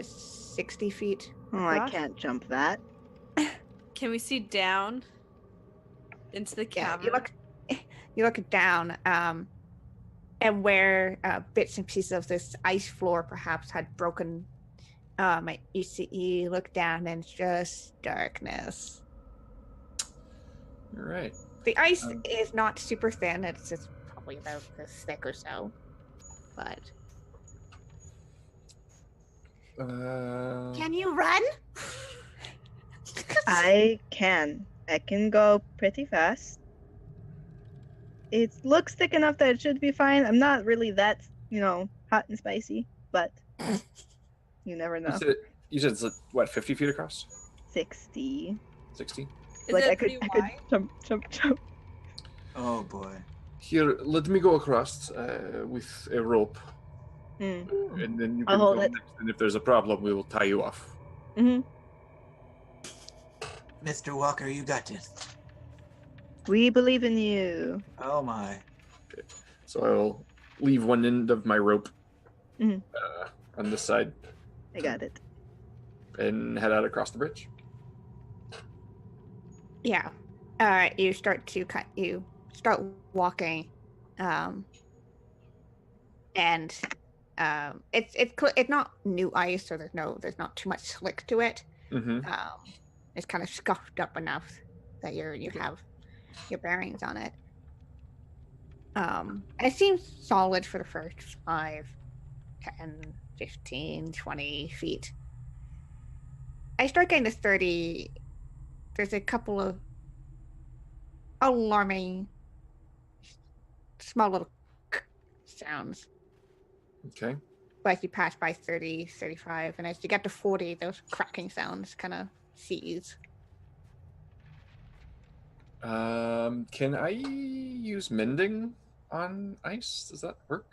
60 feet. Oh, I across. can't jump that. Can we see down into the Yeah, cavern? you look down, and where bits and pieces of this ice floor perhaps had broken. You look down and it's just darkness. All right. The ice is not super thin. It's just probably about this thick or so. But Can you run? I can. I can go pretty fast. It looks thick enough that it should be fine. I'm not really that, hot and spicy, but you never know. You said it's what, 50 feet across? 60. 60? Is Like it I could pretty wide? jump. Oh boy. Here, let me go across with a rope, Mm. and then you I'll can hold come it. next. And if there's a problem, we will tie you off. Hmm. Mr. Walker, you got this. We believe in you. Oh my. So I'll leave one end of my rope Mhm. On this side I got it. and head out across the bridge. yeah, you start walking, and it's not new ice, so there's not too much slick to it. Mm-hmm. It's kind of scuffed up enough that you have your bearings on it. And it seems solid for the first 5, 10, 15, 20 feet. I start getting to 30. There's a couple of alarming small little sounds. Okay. But as you pass by 30, 35, and as you get to 40, those cracking sounds kind of cease. Can I use mending on ice? Does that work?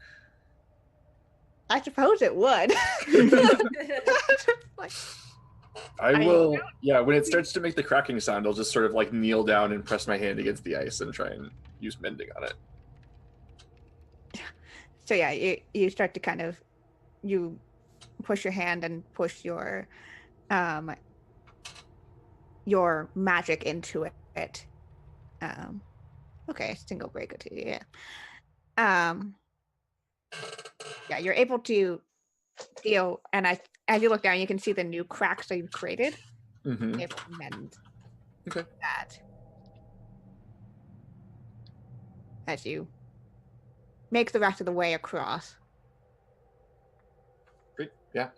I suppose it would. Like, I will. Yeah, when it starts to make the cracking sound, I'll just sort of like kneel down and press my hand against the ice and try and use mending on it. so yeah, you start to kind of, you push your hand and push your magic into it. Okay, single breaker too, yeah. Yeah, you're able to deal, and as you look down, you can see the new cracks that you've created. Mm-hmm. Able to mend Okay. that as you make the rest of the way across. Great. Yeah.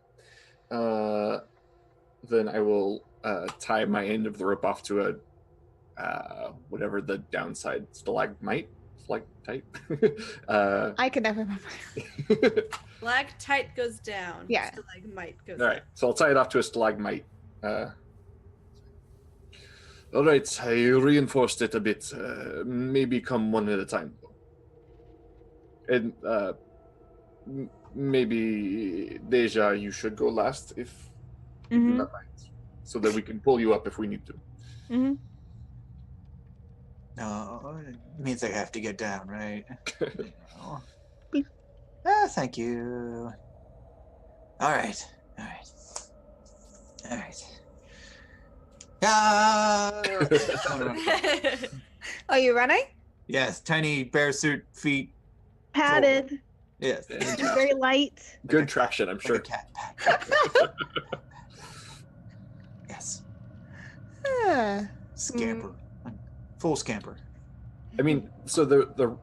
Then I will tie my end of the rope off to a whatever the downside stalagmite. I can never remember. Stalactite goes down. Yeah. Stalagmite goes All right, so I'll tie it off to a stalagmite. All right, I reinforced it a bit. Maybe come one at a time. And maybe Deja, you should go last if you do Mhm. not mind, so that we can pull you up if we need to. Mhm. No, it means I have to get down, right? No. Thank you. All right. Ah! Oh, no. Are you running? Yes, tiny bear suit feet. Padded. Yes. Yeah. Very light. Good traction, I'm Like a sure. cat. Yes. Scamper. Full scamper. I mean, so the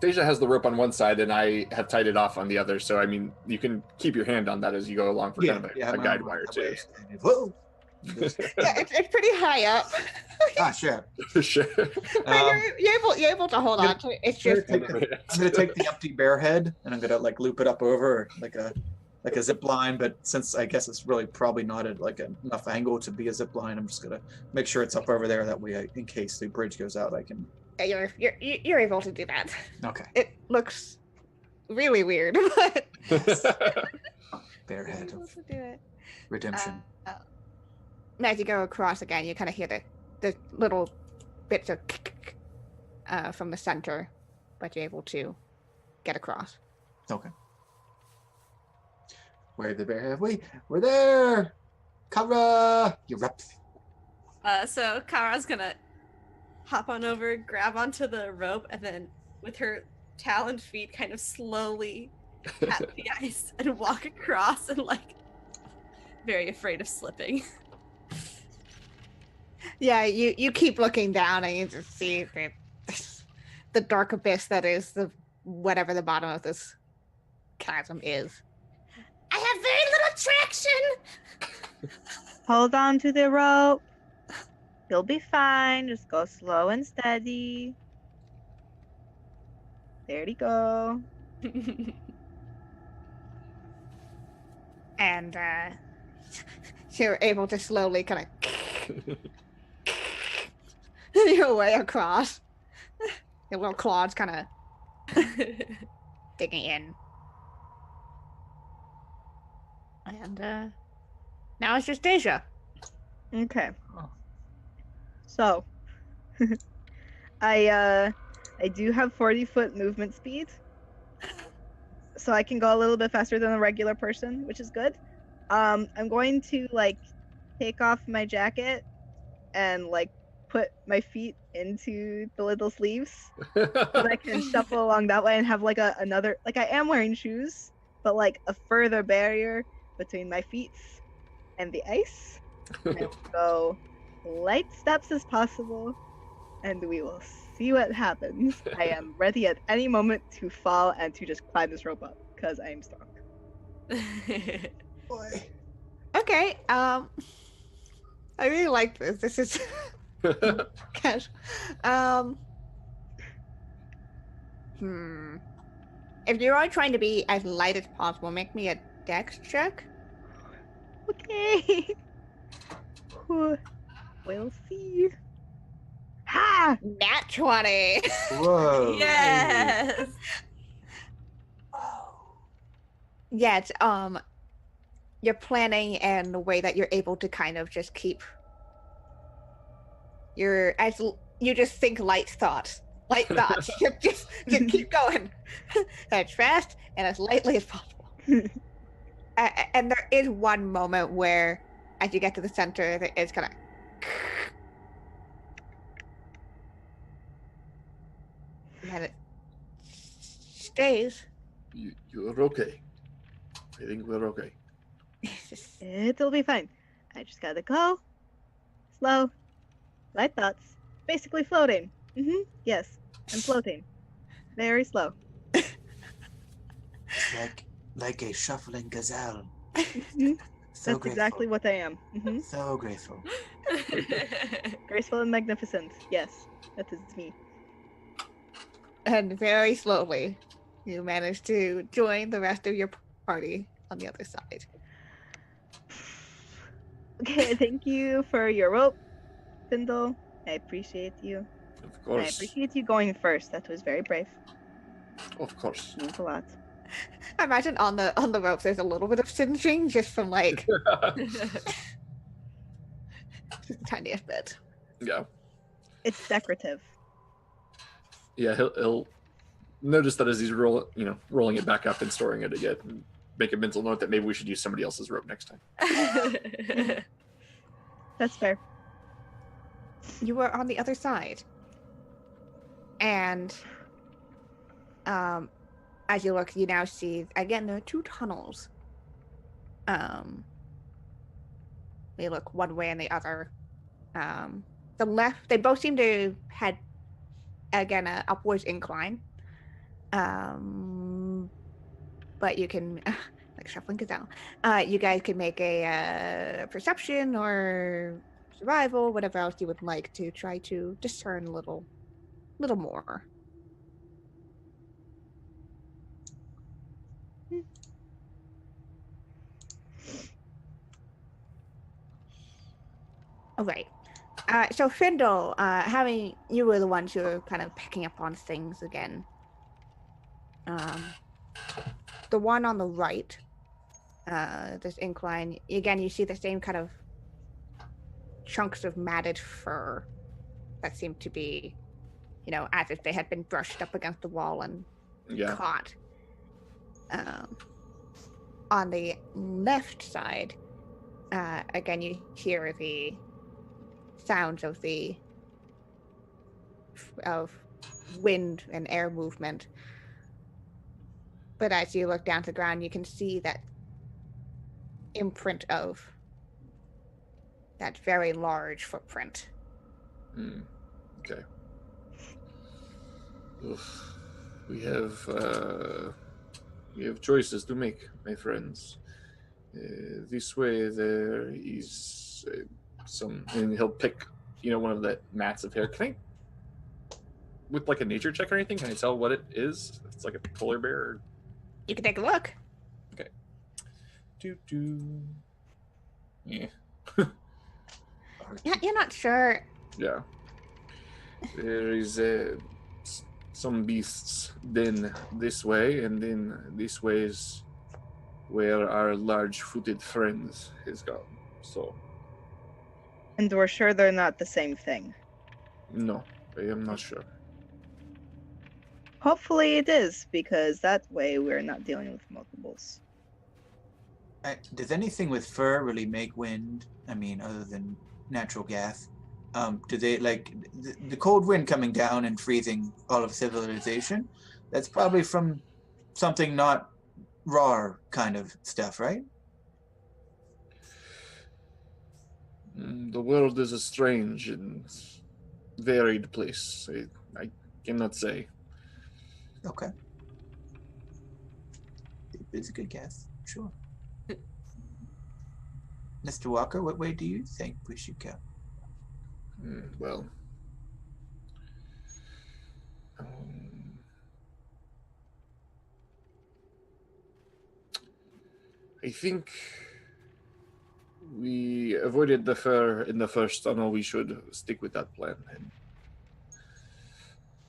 Deja has the rope on one side, and I have tied it off on the other. So I mean, you can keep your hand on that as you go along for kind of a guide wire too. Whoa. Yeah, it's pretty high up. Sure. Sure. You're able to hold on to it. It's just I'm gonna take the empty bear head and I'm gonna like loop it up over like a zip line, but since I guess it's really probably not at like enough angle to be a zip line, I'm just gonna make sure it's up over there. That way, in case the bridge goes out, I can. you're able to do that. Okay. It looks really weird, but Bear head able of to do it. redemption. As you go across again, you kind of hear the little bits of from the center, but you're able to get across. Okay. Wave the bear head. We're there. Kara, you're up. So Kara's gonna hop on over, grab onto the rope, and then with her taloned feet kind of slowly tap the ice and walk across and like very afraid of slipping. Yeah, you keep looking down and you just see the dark abyss that is the whatever the bottom of this chasm is. I have very little traction. Hold on to the rope. You'll be fine. Just go slow and steady. There you go. And you're able to slowly kind of your way across. Your little claws kind of digging in. And now it's just Deja. Okay. Oh. So, I do have 40-foot movement speed, so I can go a little bit faster than a regular person, which is good. I'm going to like take off my jacket and like put my feet into the little sleeves, so I can shuffle along that way and have like another like I am wearing shoes, but like a further barrier between my feet and the ice. And I will go light steps as possible, and we will see what happens. I am ready at any moment to fall and to just climb this rope up because I am strong. Boy. Okay. I really like this. This is cash. If you're all trying to be as light as possible, make me a dex check. Okay. We'll see. Ha! Nat 20. Whoa. Yes. Yeah, it's, you're planning in a way that you're able to kind of just keep you just think light thoughts. You just keep going as fast and as lightly as possible. And there is one moment where, as you get to the center, there is kind of and it stays. You're okay. I think we're okay. It'll be fine. I just gotta go. Slow. Light thoughts. Basically floating. Yes. I'm floating. Very slow. Like a shuffling gazelle. That's exactly what I am. So graceful. Graceful and magnificent. Yes. That is me. And very slowly, you manage to join the rest of your party on the other side. Okay, thank you for your rope, Findle. I appreciate you. Of I course. appreciate you going first. That was very brave. Of course. Means a lot. I imagine on the ropes there's a little bit of singeing just from like just the tiniest bit. Yeah. It's decorative. Yeah, he'll notice that as he's rolling it back up and storing it again, and make a mental note that maybe we should use somebody else's rope next time. That's fair. You were on the other side. And as you look, you now see, again, there are two tunnels. They look one way and the other. The left, they both seem to head, again, a upwards incline. But you can, like shuffling gazelle, you guys can make a perception or survival, whatever else you would like to try to discern a little more. All right. So Findle, you were the ones who were kind of picking up on things again. The one on the right, this incline, again, you see the same kind of chunks of matted fur that seem to be, as if they had been brushed up against the wall and caught. On the left side, again, you hear the sounds of wind and air movement. But as you look down to the ground, you can see that imprint of that very large footprint. Okay. Oof. We have choices to make, my friends. This way, there is some, and he'll pick, one of the mats of hair. Can I, with like a nature check or anything, can I tell what it is? If it's like a polar bear. Or... You can take a look. Okay. Yeah. Yeah, you're not sure. Yeah. There is some beasts then this way, and then this way is where our large-footed friend is gone. So. And we're sure they're not the same thing. No, I am not sure. Hopefully it is, because that way we're not dealing with multiples. Does anything with fur really make wind? I mean, other than natural gas? Do they, like, the cold wind coming down and freezing all of civilization? That's probably from something not raw kind of stuff, right? The world is a strange and varied place. I cannot say. Okay. It's a good guess. Sure. Mr. Walker, what way do you think we should go? Well, I think we avoided the fur in the first tunnel. We should stick with that plan and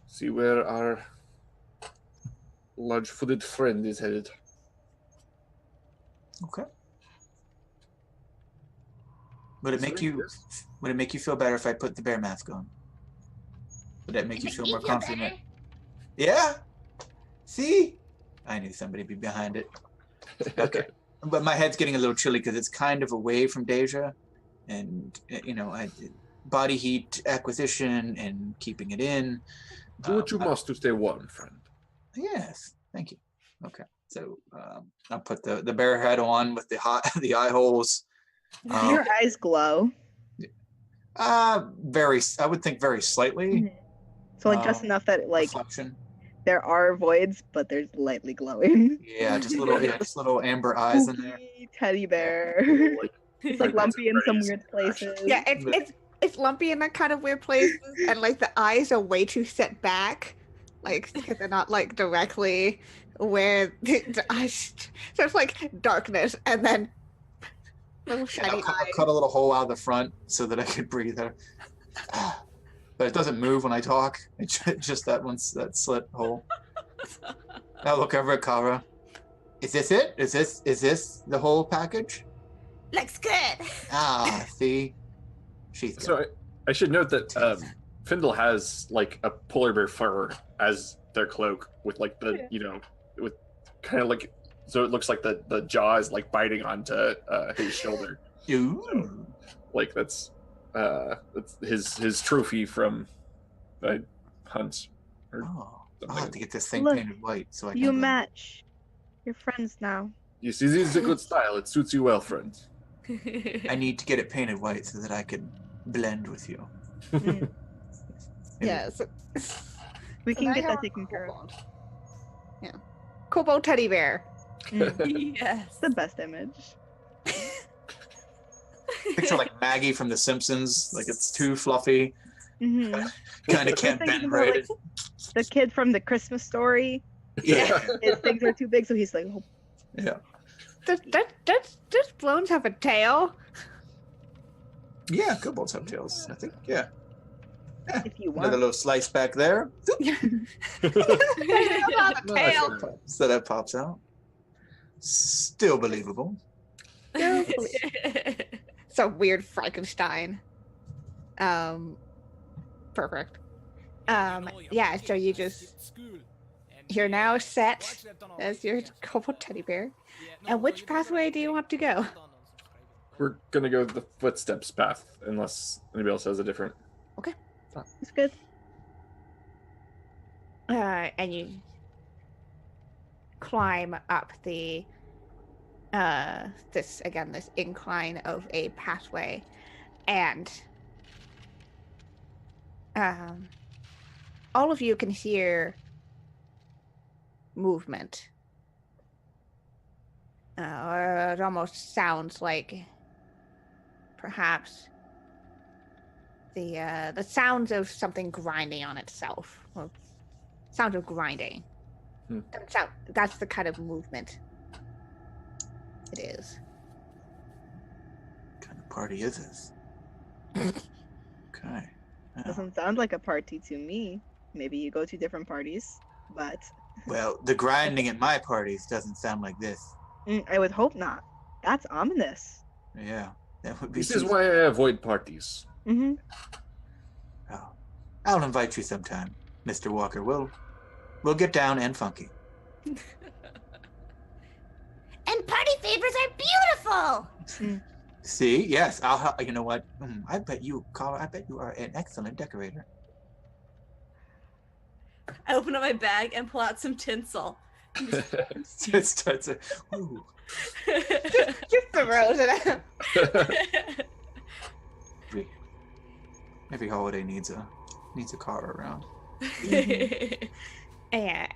see where our large-footed friend is headed. Okay. Would it make you feel better if I put the bear mask on? Would that make you feel more confident? Better. Yeah. See? I knew somebody'd be behind it. Okay. But my head's getting a little chilly because it's kind of away from Deja, and body heat acquisition and keeping it in. Do what you must to stay warm, friend. Yes, thank you. Okay, so I'll put the bear head on with the eye holes. Your eyes glow. I would think very slightly. Mm-hmm. So just enough that reflection. There are voids, but there's lightly glowing. Yeah, just little amber eyes in there. Teddy bear. It's like lumpy in some weird places. Yeah, it's lumpy in that kind of weird places, and like the eyes are way too set back, like because they're not like directly where the eyes. So it's like darkness, and then little shiny eyes. I'll cut a little hole out of the front so that I could breathe. But it doesn't move when I talk. It's just that slit hole. Now look over at Kara. Is this it? Is this the whole package? Looks good. See? She's good. So I should note that Findle has like a polar bear fur as their cloak with like the with kind of like, so it looks like the jaw is like biting onto his shoulder. Ooh. So, like that's his trophy from the hunt. Or Oh, I'll something. have to get this thing Look, painted white so I can. You match. You're friends now. You see, this is a good style. It suits you well, friend. I need to get it painted white so that I can blend with you. Mm. Yeah. So, We so can now get you that have a taken care of. kobold. Yeah. Kobold teddy bear. Yes. It's the best image. Picture like Maggie from The Simpsons, like it's too fluffy, Hmm kind of can't Thinking bend about, right. like, the kid from the Christmas Story. Yeah, His things are too big, so he's like, oh, yeah, Does Blones have a tail? yeah. Kobolds have tails, I think. Yeah. if you Another want. little slice back there. About a tail. So that pops out. Still believable. So weird Frankenstein. Perfect. Yeah, so you're now set as your kobold teddy bear. And which pathway do you want to go? We're gonna go the footsteps path, unless anybody else has a different. It's good. And you climb up the this incline of a pathway, and all of you can hear movement. Or it almost sounds like perhaps the sounds of something grinding on itself, or sound of grinding. That's the kind of movement it is. What kind of party is this? Okay. Doesn't sound like a party to me. Maybe you go to different parties, but Well, the grinding at my parties doesn't sound like this. I would hope not. That's ominous. Yeah, that would be. This is why I avoid parties. Mm-hmm. Oh, I'll invite you sometime, Mr. Walker. We'll get down and funky. And party favors are beautiful. See, yes, I'll. You know what? I bet you, Carl. I bet you are an excellent decorator. I open up my bag and pull out some tinsel. It starts. Ooh. Just throws it out. Every holiday needs a car around. Yeah,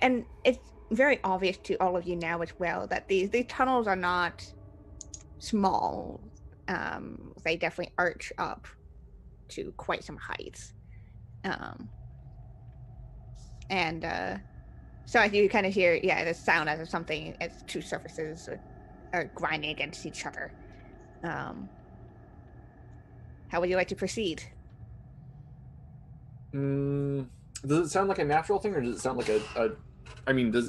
and it's very obvious to all of you now as well that these tunnels are not small. They definitely arch up to quite some heights. So as you kind of hear, the sound as of something, as two surfaces are grinding against each other. How would you like to proceed? Does it sound like a natural thing, or does it sound like does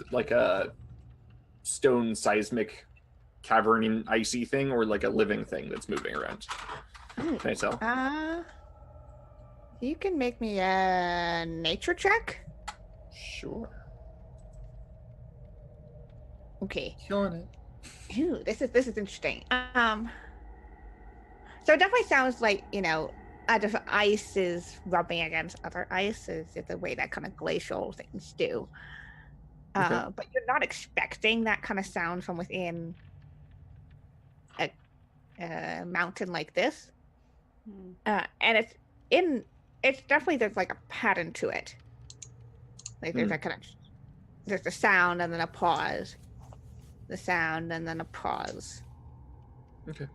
it like a stone seismic cavern icy thing, or like a living thing that's moving around? Can I tell? You can make me a nature check. Sure. Okay. Killing it. Ooh, this is interesting. So it definitely sounds like, as if ice is rubbing against other ice, is the way that kind of glacial things do. Okay. But you're not expecting that kind of sound from within a mountain like this. And it's definitely, there's like a pattern to it. Like there's there's a sound and then a pause. The sound and then a pause. Okay.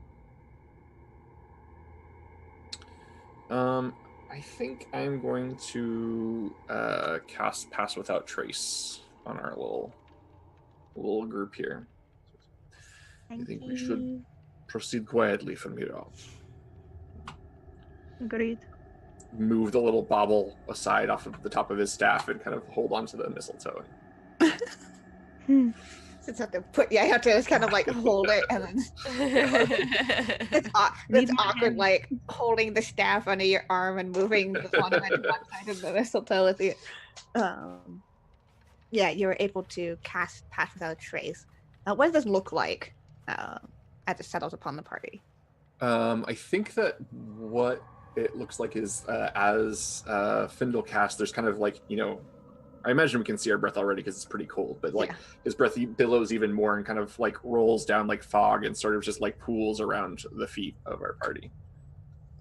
I think I'm going to cast Pass Without Trace on our little group here. I think we should proceed quietly from here on. Agreed. Move the little bauble aside off of the top of his staff and kind of hold onto the mistletoe. Just have to put. Yeah, you have to just kind of like hold it, and then it's Need more awkward, hands. like holding the staff under your arm and moving the ornament to one side of the mistletoe with you. Yeah, you're able to cast Pass Without a Trace. What does this look like as it settles upon the party? I think that what it looks like is as Findle casts, there's kind of like, I imagine we can see our breath already because it's pretty cold, but like his breath billows even more and kind of like rolls down like fog and sort of just like pools around the feet of our party.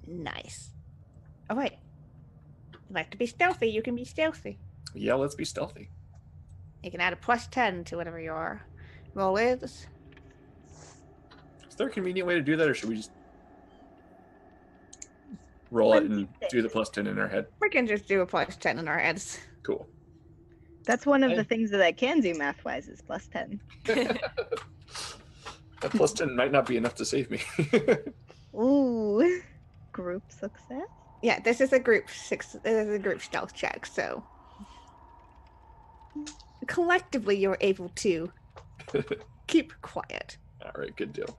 Nice. All right. You like to be stealthy, you can be stealthy. Yeah, let's be stealthy. You can add a +10 to whatever your roll is. Is there a convenient way to do that, or should we just roll it and do the +10 in our head? We can just do a +10 in our heads. Cool. That's one of the things that I can do math-wise is +10. That +10 might not be enough to save me. Ooh, group success. Yeah, this is a group stealth check, so collectively you're able to keep quiet. All right, good deal.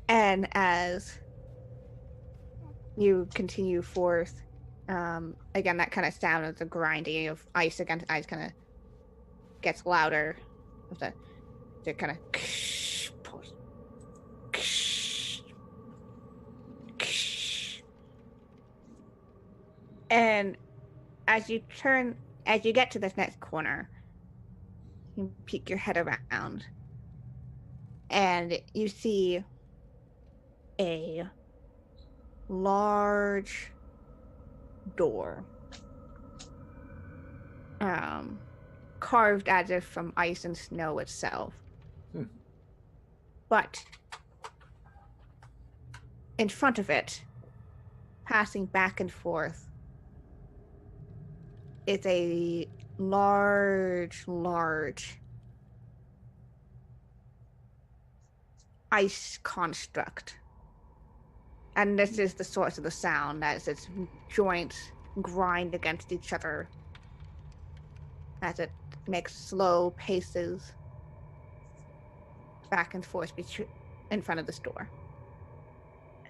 And as you continue forth, again, that kind of sound of the grinding of ice against ice kind of gets louder. The kind of and as you get to this next corner, you peek your head around, and you see a large door, carved as if from ice and snow itself. But in front of it, passing back and forth, is a large ice construct. And this is the source of the sound, as its joints grind against each other as it makes slow paces back and forth in front of this door.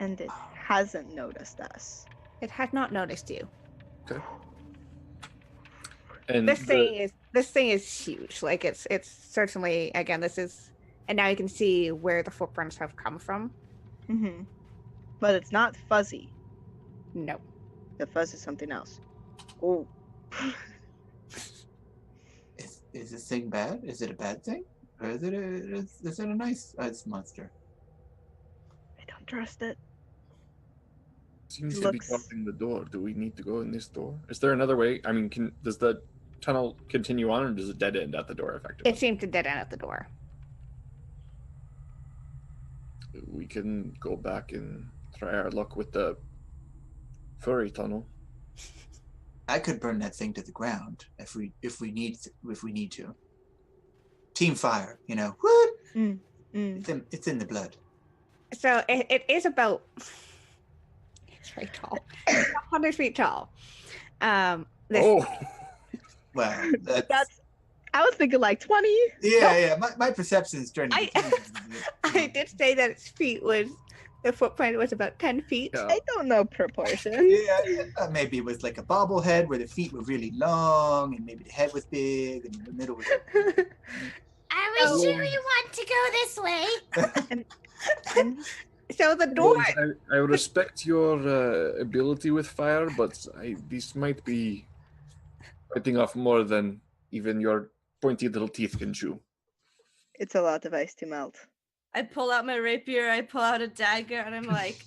And it hasn't noticed us. It has not noticed you. Okay. And this thing is huge. Like it's certainly, again, and now you can see where the footprints have come from. Mm-hmm. But it's not fuzzy. No. The fuzz is something else. Oh. Is this thing bad? Is it a bad thing? Or is it a nice ice monster? I don't trust it. Seems to be blocking the door. Do we need to go in this door? Is there another way? I mean, does the tunnel continue on, or does it dead end at the door effectively? It seemed to dead end at the door. We can go back and try our luck with the furry tunnel. I could burn that thing to the ground if we need to. Team fire, What? It's in the blood. So it is about. It's very tall. It's 100 feet tall. Well, that's. I was thinking like 20. Yeah. My perception's turning. I did say that its feet the footprint was about 10 feet. Yeah. I don't know proportions. Yeah, maybe it was like a bobblehead where the feet were really long, and maybe the head was big, and the middle was. Are we sure you want to go this way? and so the door. I respect your ability with fire, but this might be biting off more than even your pointy little teeth can chew. It's a lot of ice to melt. I pull out my rapier, I pull out a dagger, and I'm like,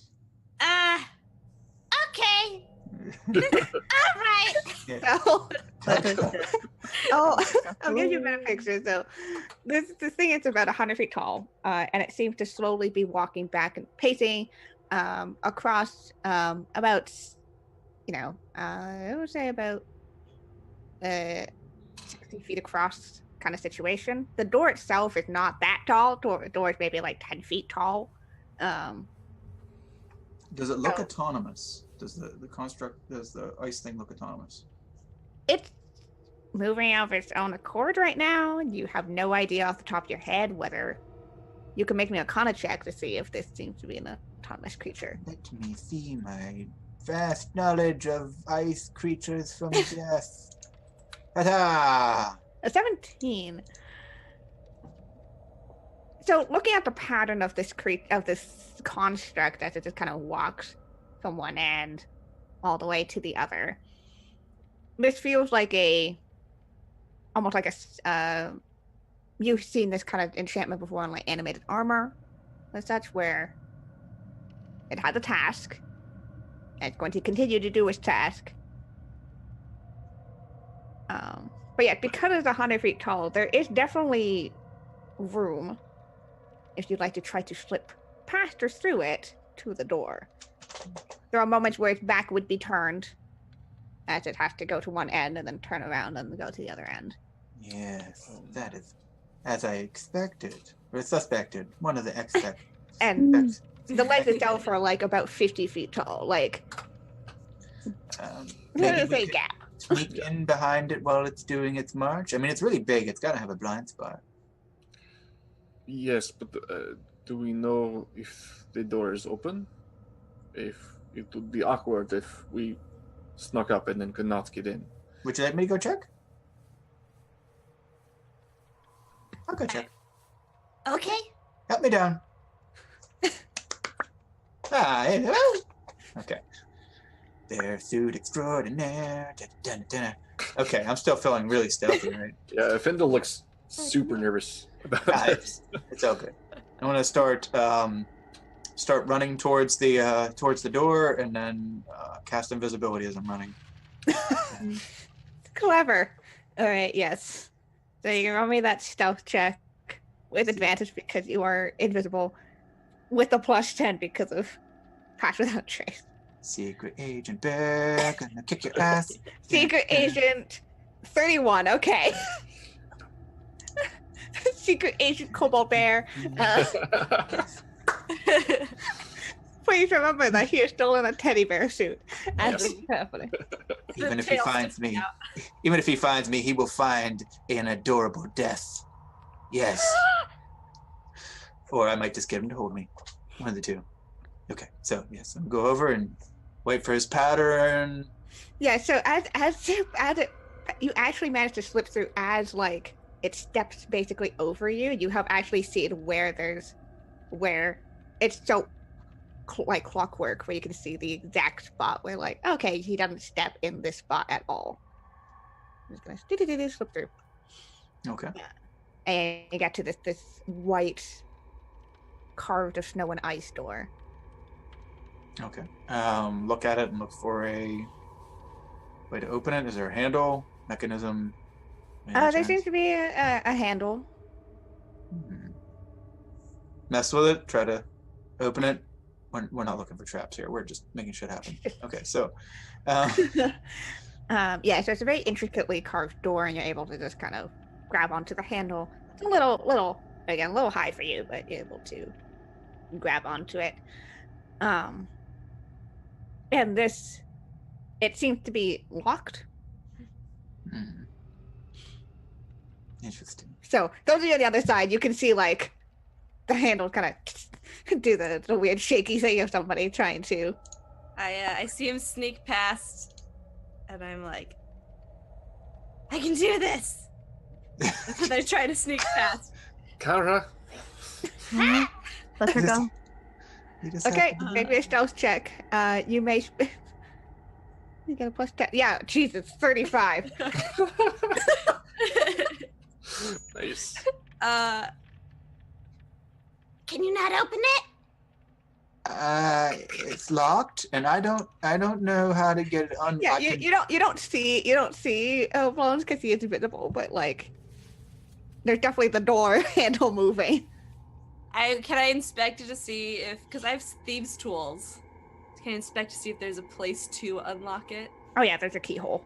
okay. All right. I'll give you a better picture. So this thing is about 100 feet tall, and it seems to slowly be walking back and pacing across about, I would say about 60 feet across kind of situation. The door itself is not that tall. The door is maybe like 10 feet tall. Does it look autonomous? Does the construct, does the ice thing look autonomous? moving of its own accord right now. You have no idea off the top of your head whether you can make me a Arcana check to see if this seems to be an autonomous creature. Let me see my vast knowledge of ice creatures from death. Ta-da! A 17. So, looking at the pattern of this this construct as it just kind of walks from one end all the way to the other, this feels like almost like a. You've seen this kind of enchantment before on like animated armor, and such, where it has a task, and it's going to continue to do its task. But yeah, because it's 100 feet tall, there is definitely room if you'd like to try to slip past or through it to the door. There are moments where its back would be turned, as it has to go to one end and then turn around and go to the other end. Yes, that is as I expected. Or suspected. One of the expect. And the leg itself are like about 50 feet tall. Like, there's a gap. Sneak in behind it while it's doing its march. I mean, it's really big. It's got to have a blind spot. Yes, but do we know if the door is open? If it would be awkward if we snuck up and then could not get in. Would you like me to go check? I'll go check. Okay. Help me down. Hello. Okay. Their suit extraordinaire. Okay, I'm still feeling really stealthy, right? Yeah, Findle looks super nervous about this. It's all good. I want to start running towards the door, and then cast invisibility as I'm running. Clever. All right, yes. So you can roll me that stealth check with advantage because you are invisible, with a +10 because of Pass Without Trace. Secret Agent Bear, gonna kick your ass. Secret Agent 31, okay. Secret Agent Cobalt Bear. Please remember that he is still in a teddy bear suit. Yes. Even if he finds me, he will find an adorable death. Yes. Or I might just get him to hold me. One of the two. Okay, so yes, I'll go over and wait for his pattern. Yeah, so as you actually managed to slip through as like it steps basically over you. You have actually seen where it's so like clockwork, where you can see the exact spot where like, okay, he doesn't step in this spot at all. I'm just gonna slip through. Okay. And you get to this white carved of snow and ice door. Okay. Look at it and look for a way to open it. Is there a handle, mechanism? There seems to be a handle. Mess with it. Try to open it. We're not looking for traps here. We're just making shit happen. Okay, so. Yeah, so it's a very intricately carved door, and you're able to just kind of grab onto the handle. It's a little high for you, but you're able to grab onto it. And this, it seems to be locked. Interesting. So those of you on the other side, you can see like the handle kind of do the weird shaky thing of somebody trying to. I see him sneak past, and I'm like, I can do this. And I try to sneak past. Kara. Let her go. Okay, make me a stealth check. You may. You get a +10. Yeah, Jesus, 35. Nice. Can you not open it? It's locked, and I don't know how to get it unlocked. Yeah, you don't see Bones because he is invisible, but like, there's definitely the door handle moving. Can I inspect it to see if, because I have thieves' tools. Can I inspect to see if there's a place to unlock it? Oh yeah, there's a keyhole.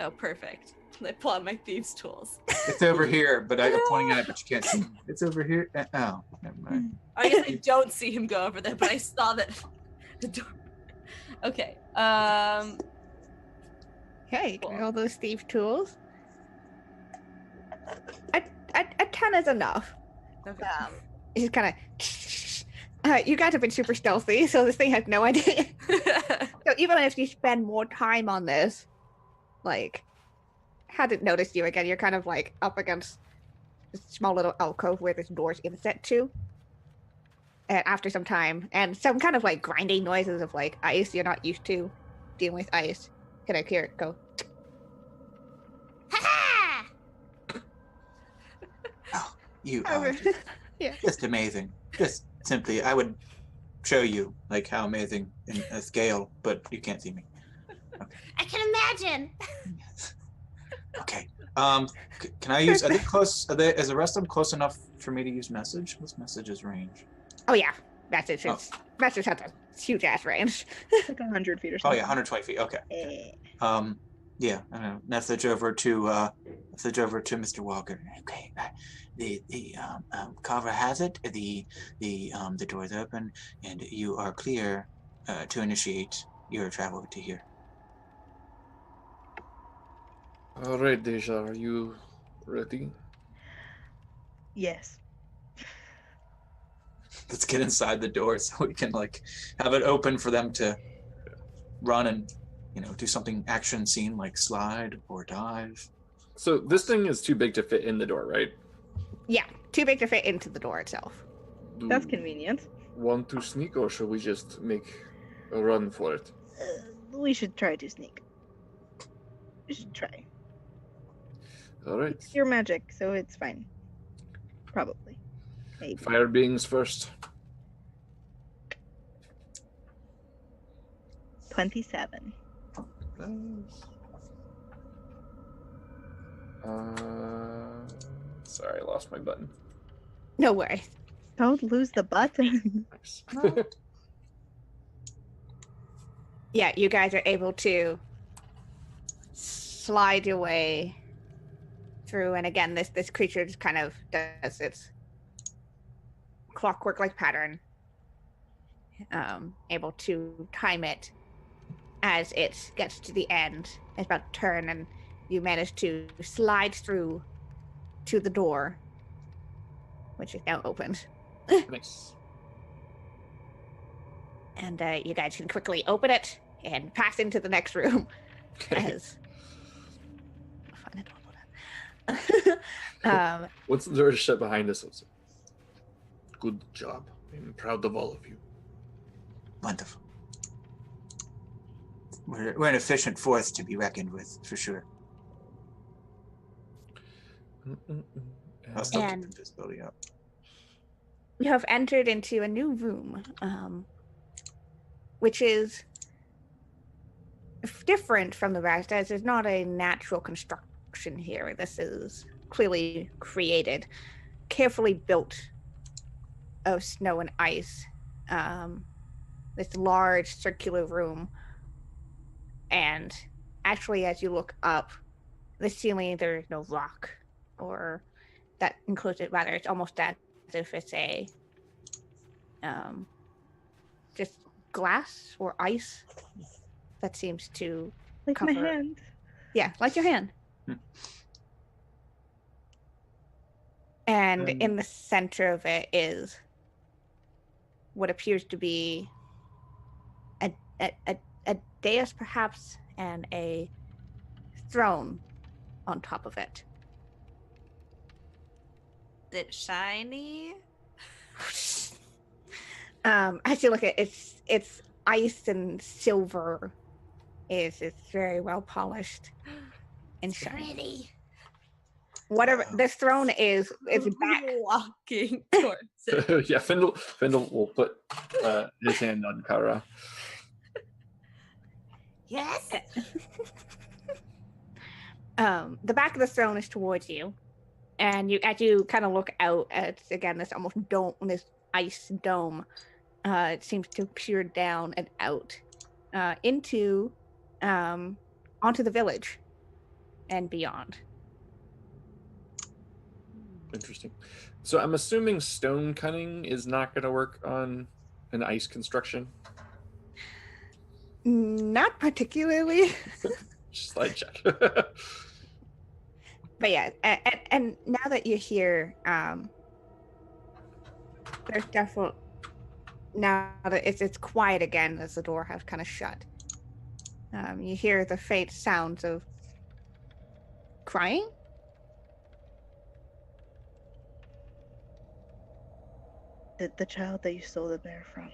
Oh, perfect. I pull out my thieves' tools. It's over here, but I'm pointing at it, but you can't see it. It's over here. Oh, never mind. I guess I don't see him go over there, but I saw that the door. Okay. Hey, Cool. all those thief tools. A 10 is enough. Okay. It's kind of. You guys have been super stealthy, so this thing has no idea. So even if you spend more time on this, like, hadn't noticed you again, you're kind of like up against this small little alcove where this door's inset to. And after some time, and some kind of like grinding noises of like ice you're not used to dealing with ice, can I hear it go? Ha Oh, you Over. are just, Yeah. just amazing. Just simply, I would show you like how amazing in a scale, but you can't see me. I can imagine. Okay. Can I use? Are they close? Is the rest of them close enough for me to use message? What's message's range? Oh yeah, message. Message has a huge ass range. Like 100 feet or Oh something. yeah, 120 feet. Okay. Yeah. I don't know. Message over to Mr. Walker. Okay. The Carver has it. The door's open, and you are clear to initiate your travel to here. All right, Deja, are you ready? Yes. Let's get inside the door so we can like have it open for them to run and do something action scene like slide or dive. So this thing is too big to fit in the door, right? Yeah, too big to fit into the door itself. Do That's you convenient. want to sneak, or should we just make a run for it? We should try to sneak. We should try. All right. It's your magic, so it's fine. Probably. Maybe. Fire beings first. 27. Nice. Sorry, I lost my button. No worries. Don't lose the button. Nice. Yeah, you guys are able to slide your way through, and again, this creature just kind of does its clockwork-like pattern, able to time it as it gets to the end. It's about to turn, and you manage to slide through to the door, which is now opened. Nice. And you guys can quickly open it and pass into the next room. Okay. As find a door. Once the door is shut behind us, it's good job. I'm proud of all of you. Wonderful. We're an efficient force to be reckoned with, for sure. I'll still keep And- invisibility up. You have entered into a new room, which is different from the rest, as there's not a natural construction here. This is clearly created, carefully built of snow and ice. This large circular room, and actually, as you look up, the ceiling, there is no rock or that enclosed it. Rather, it's almost as if it's a just glass or ice that seems to Like my cover. hand. Yeah, like your hand. And in the center of it is what appears to be a dais, perhaps, and a throne on top of it. Is it shiny? As you look at it, it's ice and silver. It's very well polished and shiny. Pretty. Whatever this throne is back. Walking towards it. Yeah, Findle will put his hand on Kara. Yes. The back of the throne is towards you, and as you kind of look out at again this almost dome, this ice dome. It seems to peer down and out into onto the village and beyond. Interesting. So I'm assuming stone cutting is not going to work on an ice construction. Not particularly, Slide check. But yeah, and now that you're here, there's definitely now that it's quiet again as the door has kind of shut. You hear the faint sounds of crying. The child that you stole the bear from.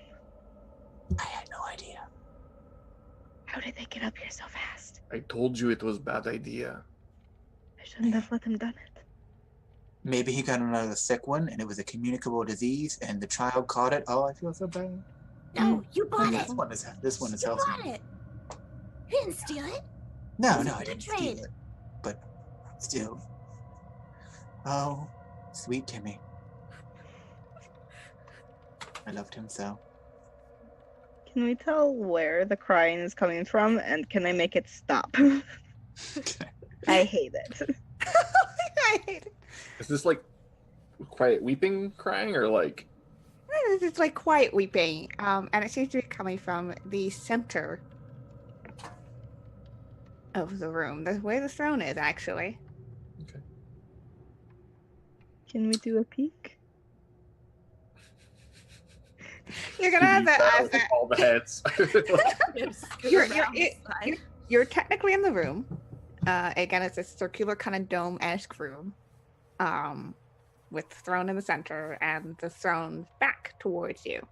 I had no idea. How did they get up here so fast? I told you it was a bad idea. I shouldn't have let them done it. Maybe he got another sick one, and it was a communicable disease, and the child caught it. Oh, I feel so bad. No, you bought it. This one is You healthy. bought it. You didn't steal it. No, It no, was I didn't trade. steal it. But still. Oh, sweet Timmy. I loved him so. Can we tell where the crying is coming from, and can I make it stop? I hate it. I hate it. Is this like quiet weeping crying or like It's like quiet weeping, and it seems to be coming from the center of the room, where the throne is, actually. okay. Can we do a peek? You're gonna have to ask With all the heads. You're technically in the room. Again, it's a circular kind of dome-esque room, with the throne in the center and the throne back towards you.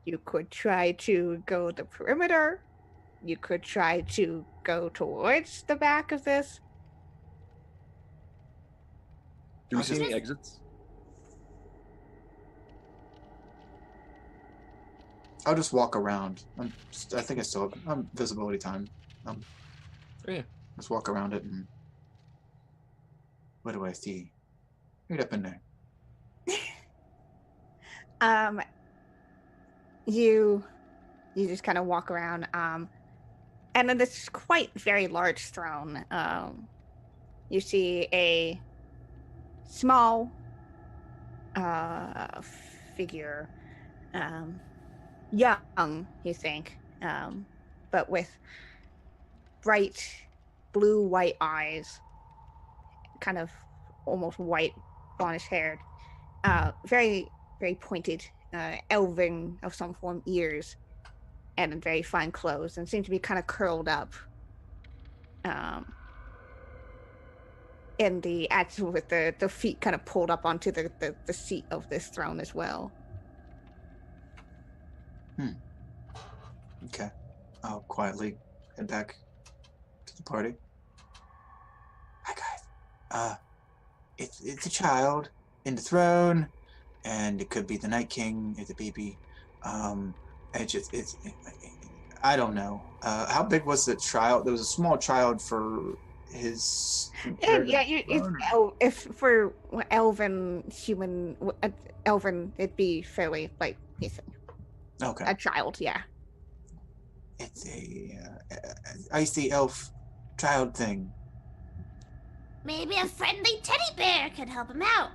You could try to go the perimeter. You could try to go towards the back of this. Do we see any exits? I'll just walk around. I think I still have visibility time. Oh, yeah. Just walk around it and what do I see? Right up in there. You just kind of walk around, and then this quite very large throne. You see a small figure, young, you think, but with bright blue-white eyes, kind of almost white, blondish haired, very, very pointed, elven of some form ears, and in very fine clothes, and seem to be kind of curled up. In the actual with the feet kind of pulled up onto the seat of this throne as well. Okay. I'll quietly head back to the party. Hi guys. It's a child in the throne, and it could be the Night King, it's a baby. I don't know. How big was the child? There was a small child for his. If for elven human, elven, it'd be fairly like Okay. a child, yeah. It's a icy elf child thing. Maybe a friendly teddy bear could help him out.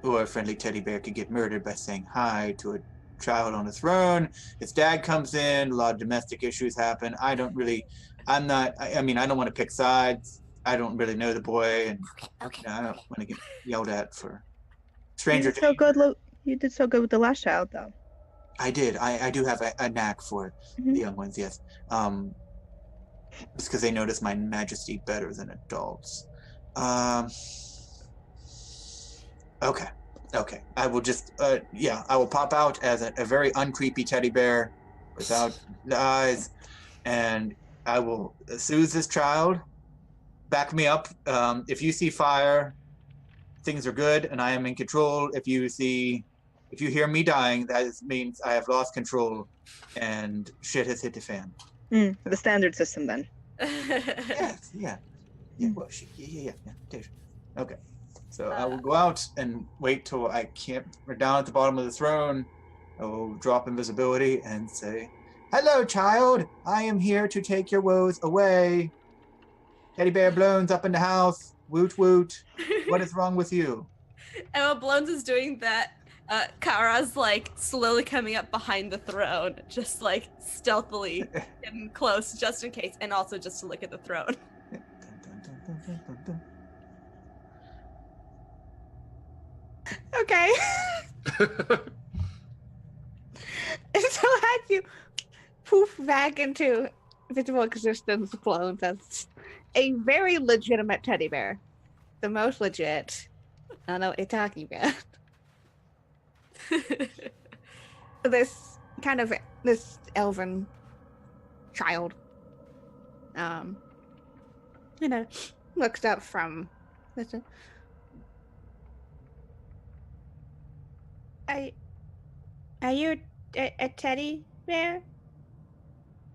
Or a friendly teddy bear could get murdered by saying hi to a child on a throne. His dad comes in, a lot of domestic issues happen. I don't want to pick sides. I don't really know the boy, and Okay. I don't want to get yelled at for stranger You did so good. You did so good with the last child, though. I did. I do have a knack for Mhm. the young ones, yes. It's because they notice my majesty better than adults. Okay. I will just, I will pop out as a very uncreepy teddy bear without the eyes, and I will soothe this child. Back me up. If you see fire, things are good, and I am in control. If you hear me dying, that means I have lost control, and shit has hit the fan. The standard system, then. Yes, yeah. Well, yeah. Okay. So I will go out and wait till we're down at the bottom of the throne. I will drop invisibility and say, "Hello, child. I am here to take your woes away. Teddy bear Blones up in the house. Woot woot. What is wrong with you?" And while Blones is doing that, Kara's like slowly coming up behind the throne, just like stealthily getting close just in case, and also just to look at the throne. Okay. So as you poof back into visible existence, clones as a very legitimate teddy bear. The most legit. I don't know what you're talking about. This elven child, looks up from this. Are you a teddy bear?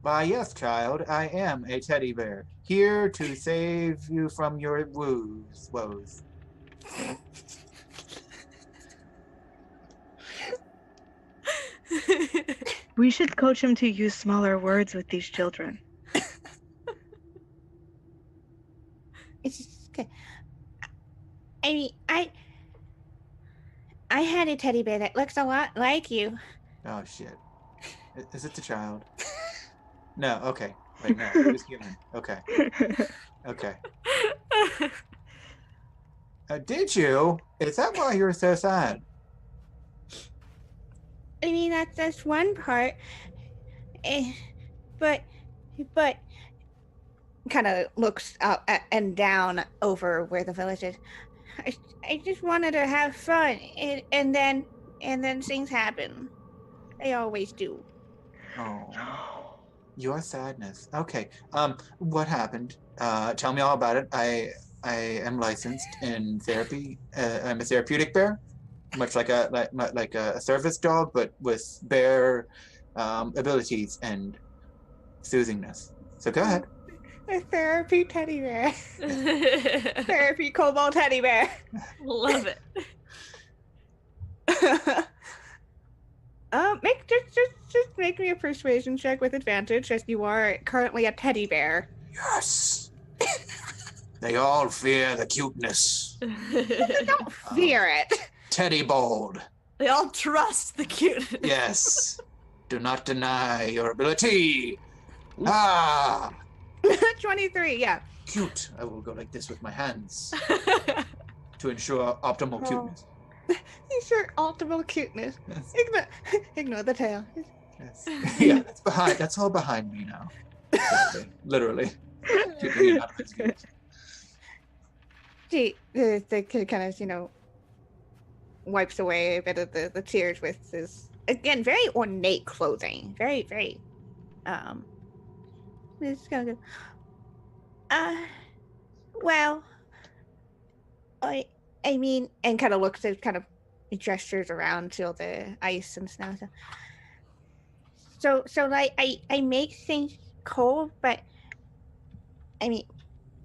Why, yes, child, I am a teddy bear, here to save you from your woes. We should coach him to use smaller words with these children. It's okay. I mean, I had a teddy bear that looks a lot like you. Oh, shit. Is it the child? No, okay. Wait, no, it was human. Okay. Okay. Did you? Is that why you're so sad? I mean, that's one part. But kind of looks up and down over where the village is. I just wanted to have fun, and then things happen. They always do. Oh, your sadness. Okay. What happened? Tell me all about it. I am licensed in therapy. I'm a therapeutic bear, much like a service dog, but with bear abilities and soothingness. So go ahead. A therapy teddy bear. Therapy kobold teddy bear. Love it. Just make me a persuasion check with advantage, as you are currently a teddy bear. Yes. They all fear the cuteness. They don't fear it. Teddy bold. They all trust the cute. Yes. Do not deny your ability. Ah. 23, yeah. Cute. I will go like this with my hands to ensure optimal cuteness. Ensure optimal cuteness. Yes. Ignore the tail. Yes. Yeah, that's all behind me now. Literally. Keeping it out of his view. The kid kind of, wipes away a bit of the tears with his, again, very ornate clothing. Very, very, it's kind of, well, I mean, and kind of looks at, kind of gestures around to all the ice and snow. So like, I make things cold, but, I mean,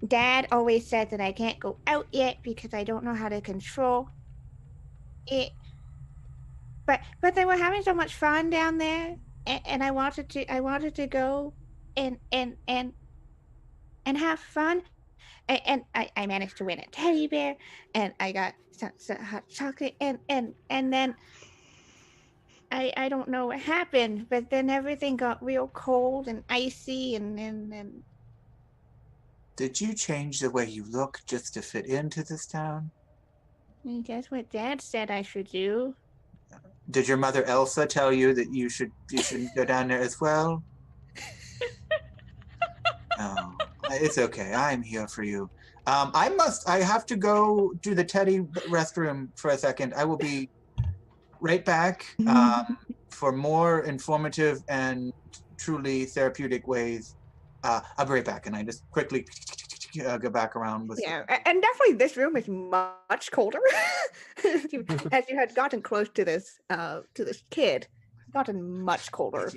Dad always said that I can't go out yet because I don't know how to control it. But they were having so much fun down there, and I wanted to go and have fun. And I managed to win a teddy bear, and I got some hot chocolate, and then I don't know what happened, but then everything got real cold and icy, and Did you change the way you look just to fit into this town? I guess what Dad said I should do. Did your mother Elsa tell you that you should go down there as well? No, it's okay. I'm here for you. I have to go to the teddy restroom for a second. I will be right back for more informative and truly therapeutic ways. I'll be right back, and I just quickly go back around with. Yeah, and definitely this room is much colder. As you had gotten close to this kid, it's gotten much colder.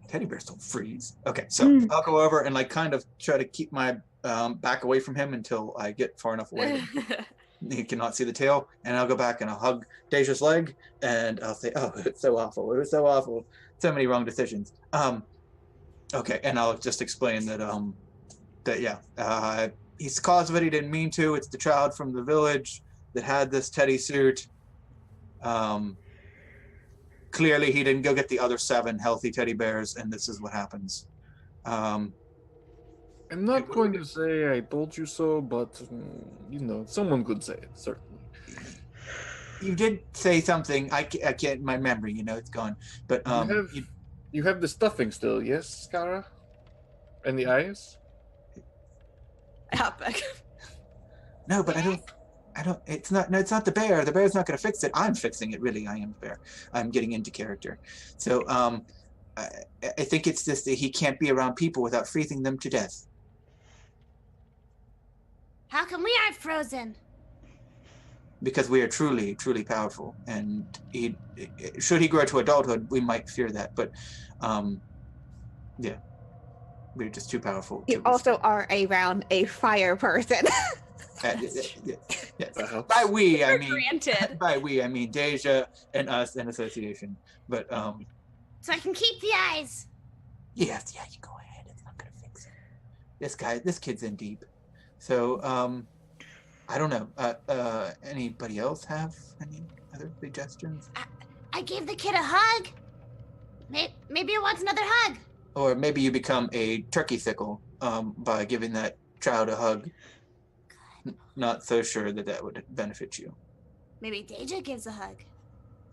Teddy bears don't freeze. Okay, so I'll go over and kind of try to keep my back away from him until I get far enough away that he cannot see the tail. And I'll go back and I'll hug Deja's leg and I'll say, "Oh, it's so awful. It was so awful. So many wrong decisions." Okay, and I'll just explain that he's the cause of it. He didn't mean to. It's the child from the village that had this teddy suit. Clearly, he didn't go get the other 7 healthy teddy bears, and this is what happens. I'm not going to say I told you so, but someone could say it, certainly. You did say something. I can't. My memory, it's gone. But you have the stuffing still, yes, Skara? And the eyes? Outback. No, but I don't. It's not. No, it's not the bear. The bear's not going to fix it. I'm fixing it. Really, I am the bear. I'm getting into character. So, I think it's just that he can't be around people without freezing them to death. How come we aren't frozen? Because we are truly, truly powerful, and should he grow to adulthood, we might fear that. But, yeah, we're just too powerful. You also are around a fire person. Yes. By we, I mean granted. By we, I mean Deja and us in association. But So I can keep the eyes. yes, yeah, you go ahead. It's not gonna fix it. This kid's in deep. So I don't know. Anybody else have any other suggestions? I gave the kid a hug. Maybe he wants another hug. Or maybe you become a turkey sickle by giving that child a hug. Not so sure that would benefit you. Maybe Deja gives a hug.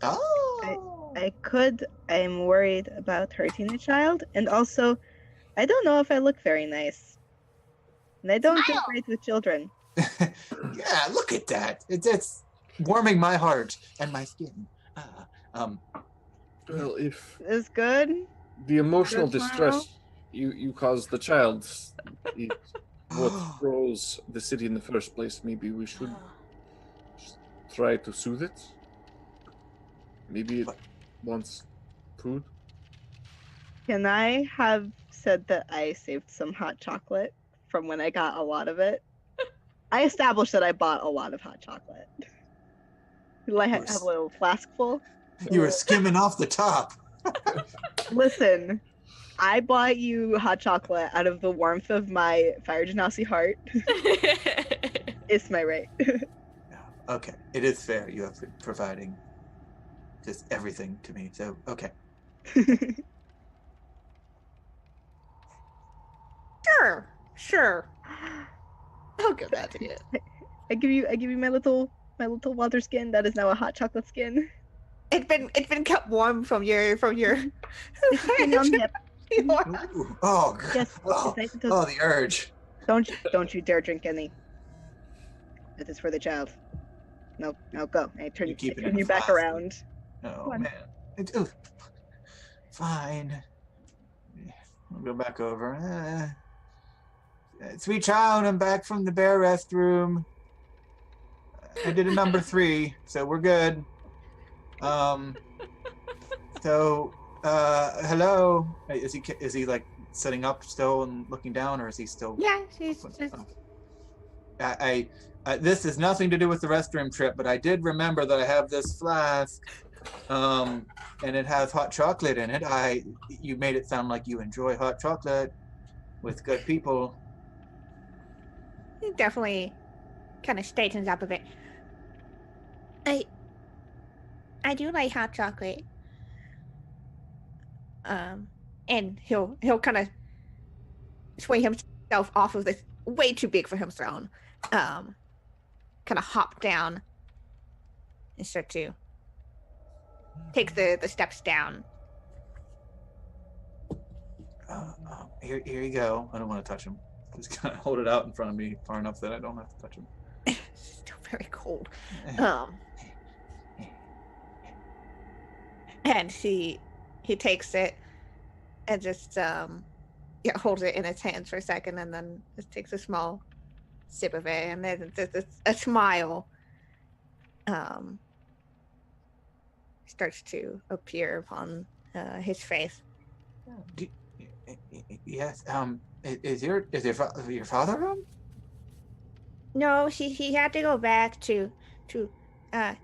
Oh! I could. I'm worried about hurting the child, and also, I don't know if I look very nice. And I don't do Smile. great with children. Yeah, look at that. It's warming my heart and my skin. Well, if Is good. the emotional Good distress you cause the child is what froze the city in the first place, maybe we should just try to soothe it. Maybe it wants food. Can I have said that I saved some hot chocolate from when I got a lot of it? I established that I bought a lot of hot chocolate. I have a little flask full. You were skimming off the top. Listen, I bought you hot chocolate out of the warmth of my Fire Genasi heart. It's my right. Okay, it is fair. You have been providing just everything to me. So, okay. Sure. I'll give that to you. I give you my little water skin that is now a hot chocolate skin. It's been kept warm from your It's been on hip. Ooh, oh, Yes, oh, it's nice and toasty. the urge. Don't you dare drink any. This is for the child. No, go. I turn You keep it in turn a you back flask. around. Oh, Come on. man. Fine. I'll go back over. Sweet child, I'm back from the bear restroom. I did a number 3, so we're good. So, hello. Is he like sitting up still and looking down, or is he still? Yeah, she's just This has nothing to do with the restroom trip, but I did remember that I have this flask, and it has hot chocolate in it. You made it sound like you enjoy hot chocolate with good people. he definitely kind of straightens up a bit. I do like hot chocolate. And he'll kind of swing himself off of this way too big for him throne. Kind of hop down and start to take the steps down. Here you go. I don't want to touch him. Just kind of hold it out in front of me far enough that I don't have to touch him. Still very cold. And he takes it and just holds it in his hands for a second, and then just takes a small sip of it, and then a smile starts to appear upon his face. Yes. Is your father around? No, he had to go back to the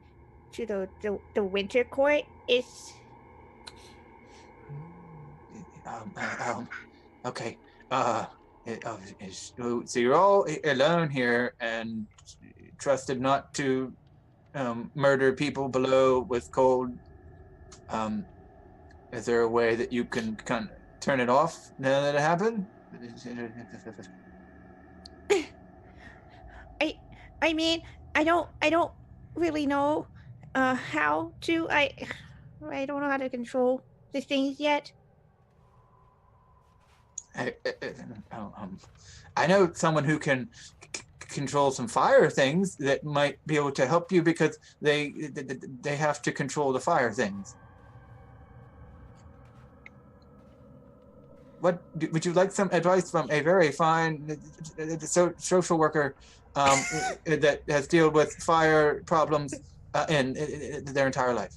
winter court. It's okay. So you're all alone here and trusted not to murder people below with cold. Is there a way that you can kind of turn it off now that it happened? I mean, I don't really know how to. I don't know how to control the things yet. I know someone who can control some fire things that might be able to help you because they have to control the fire things. Would you like some advice from a very fine social worker that has dealt with fire problems in their entire life?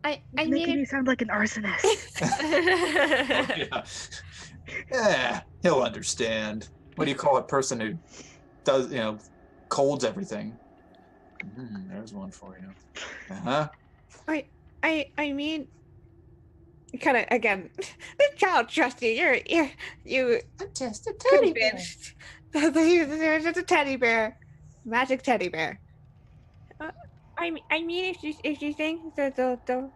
I Making mean, you sound like an arsonist. Yeah, he'll understand. What do you call a person who does, colds everything? There's one for you. Uh-huh. I mean, kind of again, the child trust you. You I'm just a teddy bear. convinced that there's just a teddy bear, magic teddy bear. I mean, if you think that they'll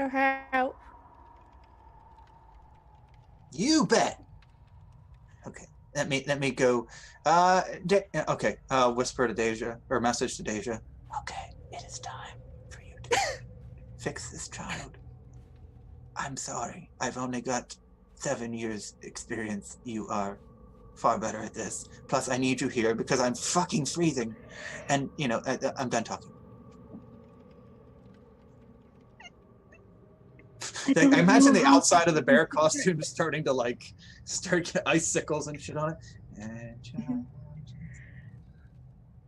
help. You bet. Okay, let me go. Okay. Whisper to Deja or message to Deja. Okay, it is time for you to fix this child. I'm sorry. I've only got 7 years experience. You are far better at this. Plus, I need you here because I'm fucking freezing. And, I'm done talking. I imagine the outside of the bear costume starting to start icicles and shit on it.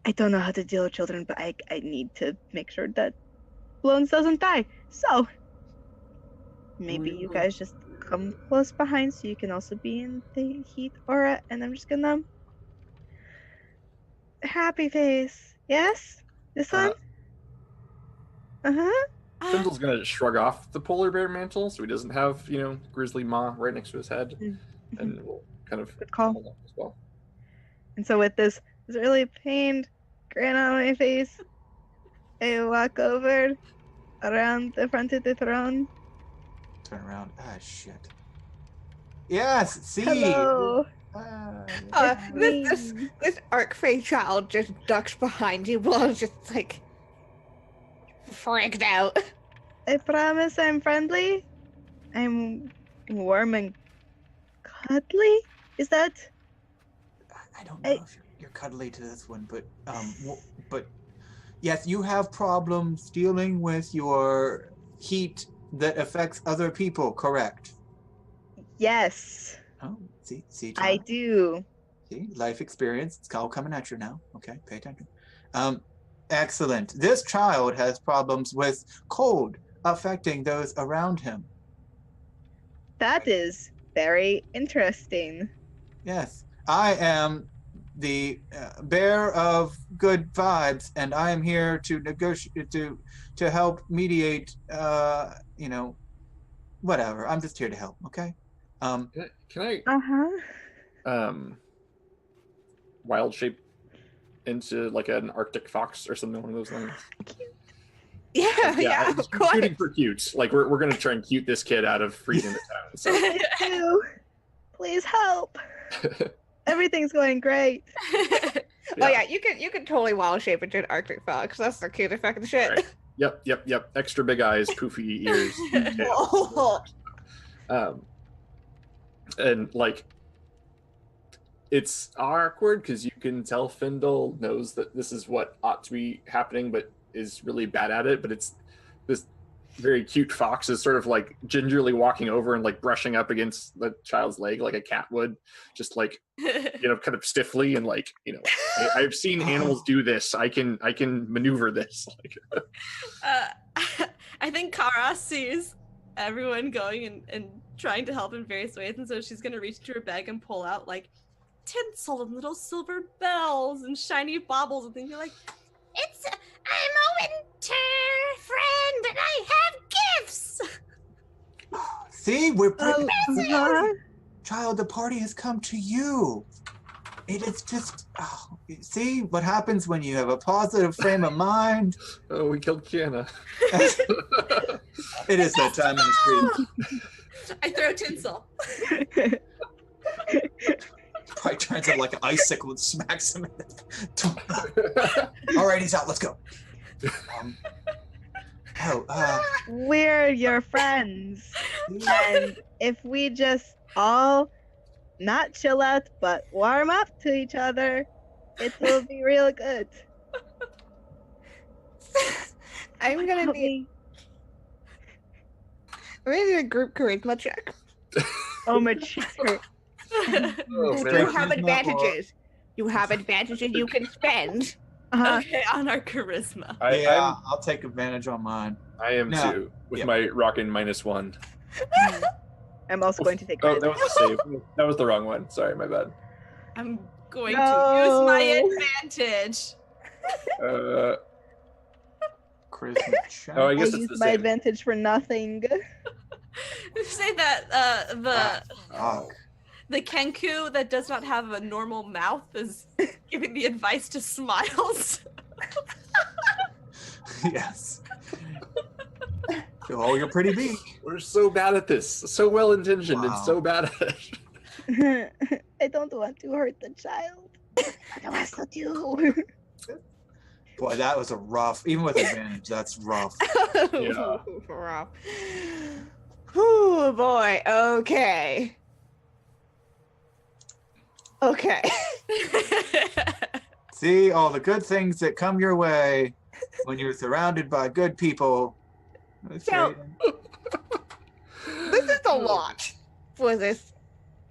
I don't know how to deal with children, but I need to make sure that Blones doesn't die. So maybe you guys just come close behind so you can also be in the heat aura, and I'm just gonna happy face. Yes? This one? Uh-huh. Findle's gonna shrug off the polar bear mantle so he doesn't have, Grizzly Ma right next to his head. And we'll kind of Good call. hold up as well. And so with this really pained grin on my face, I walk over around the front of the throne. Turn around. Ah, shit. Yes, see. Hello. This arc-faced child just ducks behind you while it's just freaked out. I promise I'm friendly. I'm warm and cuddly. Is that? I don't know if you're cuddly to this one, but yes, you have problems dealing with your heat that affects other people, correct? Yes. Oh, see, I do. See, life experience. It's all coming at you now. Okay, pay attention. Excellent. This child has problems with cold affecting those around him. That is very interesting. Yes, I am the bearer of good vibes, and I am here to negotiate, to help mediate. Whatever. I'm just here to help. Okay. Can I wild shape into an Arctic fox or something along those lines? Yeah, of course. Shooting for cute. We're gonna try and cute this kid out of freezing the town. So. Please help. Everything's going great. Oh yeah, you can totally wild shape into an Arctic fox. That's the cutest fucking shit. Right. Yep. Extra big eyes, poofy ears. And it's awkward because you can tell Findle knows that this is what ought to be happening, but is really bad at it. But it's this very cute fox is sort of gingerly walking over and brushing up against the child's leg like a cat would, just kind of stiffly and I've seen animals do this. I can maneuver this. I think Kara sees everyone going and trying to help in various ways, and so she's gonna reach into her bag and pull out tinsel and little silver bells and shiny baubles and things. You're like, I'm a winter friend and I have gifts. See, we're child. The party has come to you. It is just See what happens when you have a positive frame of mind? Oh, we killed Kiana. It is that time in the street. I throw tinsel. Probably turns into like an icicle and smacks him. All right, he's out. Let's go. We're your friends. And if we just all not chill out, but warm up to each other, it will be real good. I'm gonna need a group charisma check. Oh, mature. Oh, You have advantages. You have advantages you can spend. Okay, on our charisma. I'll take advantage on mine. I am No. too, with my rockin' -1. I'm also going to take Oh, credit. that was a save. That was the wrong one. Sorry, my bad. I'm going to use my advantage. Charisma check. Oh, I guess I it's use the my same. advantage for nothing. Say that Fuck. the Kenku that does not have a normal mouth is giving the advice to Smiles. Yes. Oh, you're pretty big. We're so bad at this. So well intentioned and Wow. so bad at it. I don't want to hurt the child. I don't want to do. Boy, that was a rough. Even with advantage, that's rough. Yeah. Oh boy. Okay. Okay. See all the good things that come your way when you're surrounded by good people. That's So- right. This is a lot for this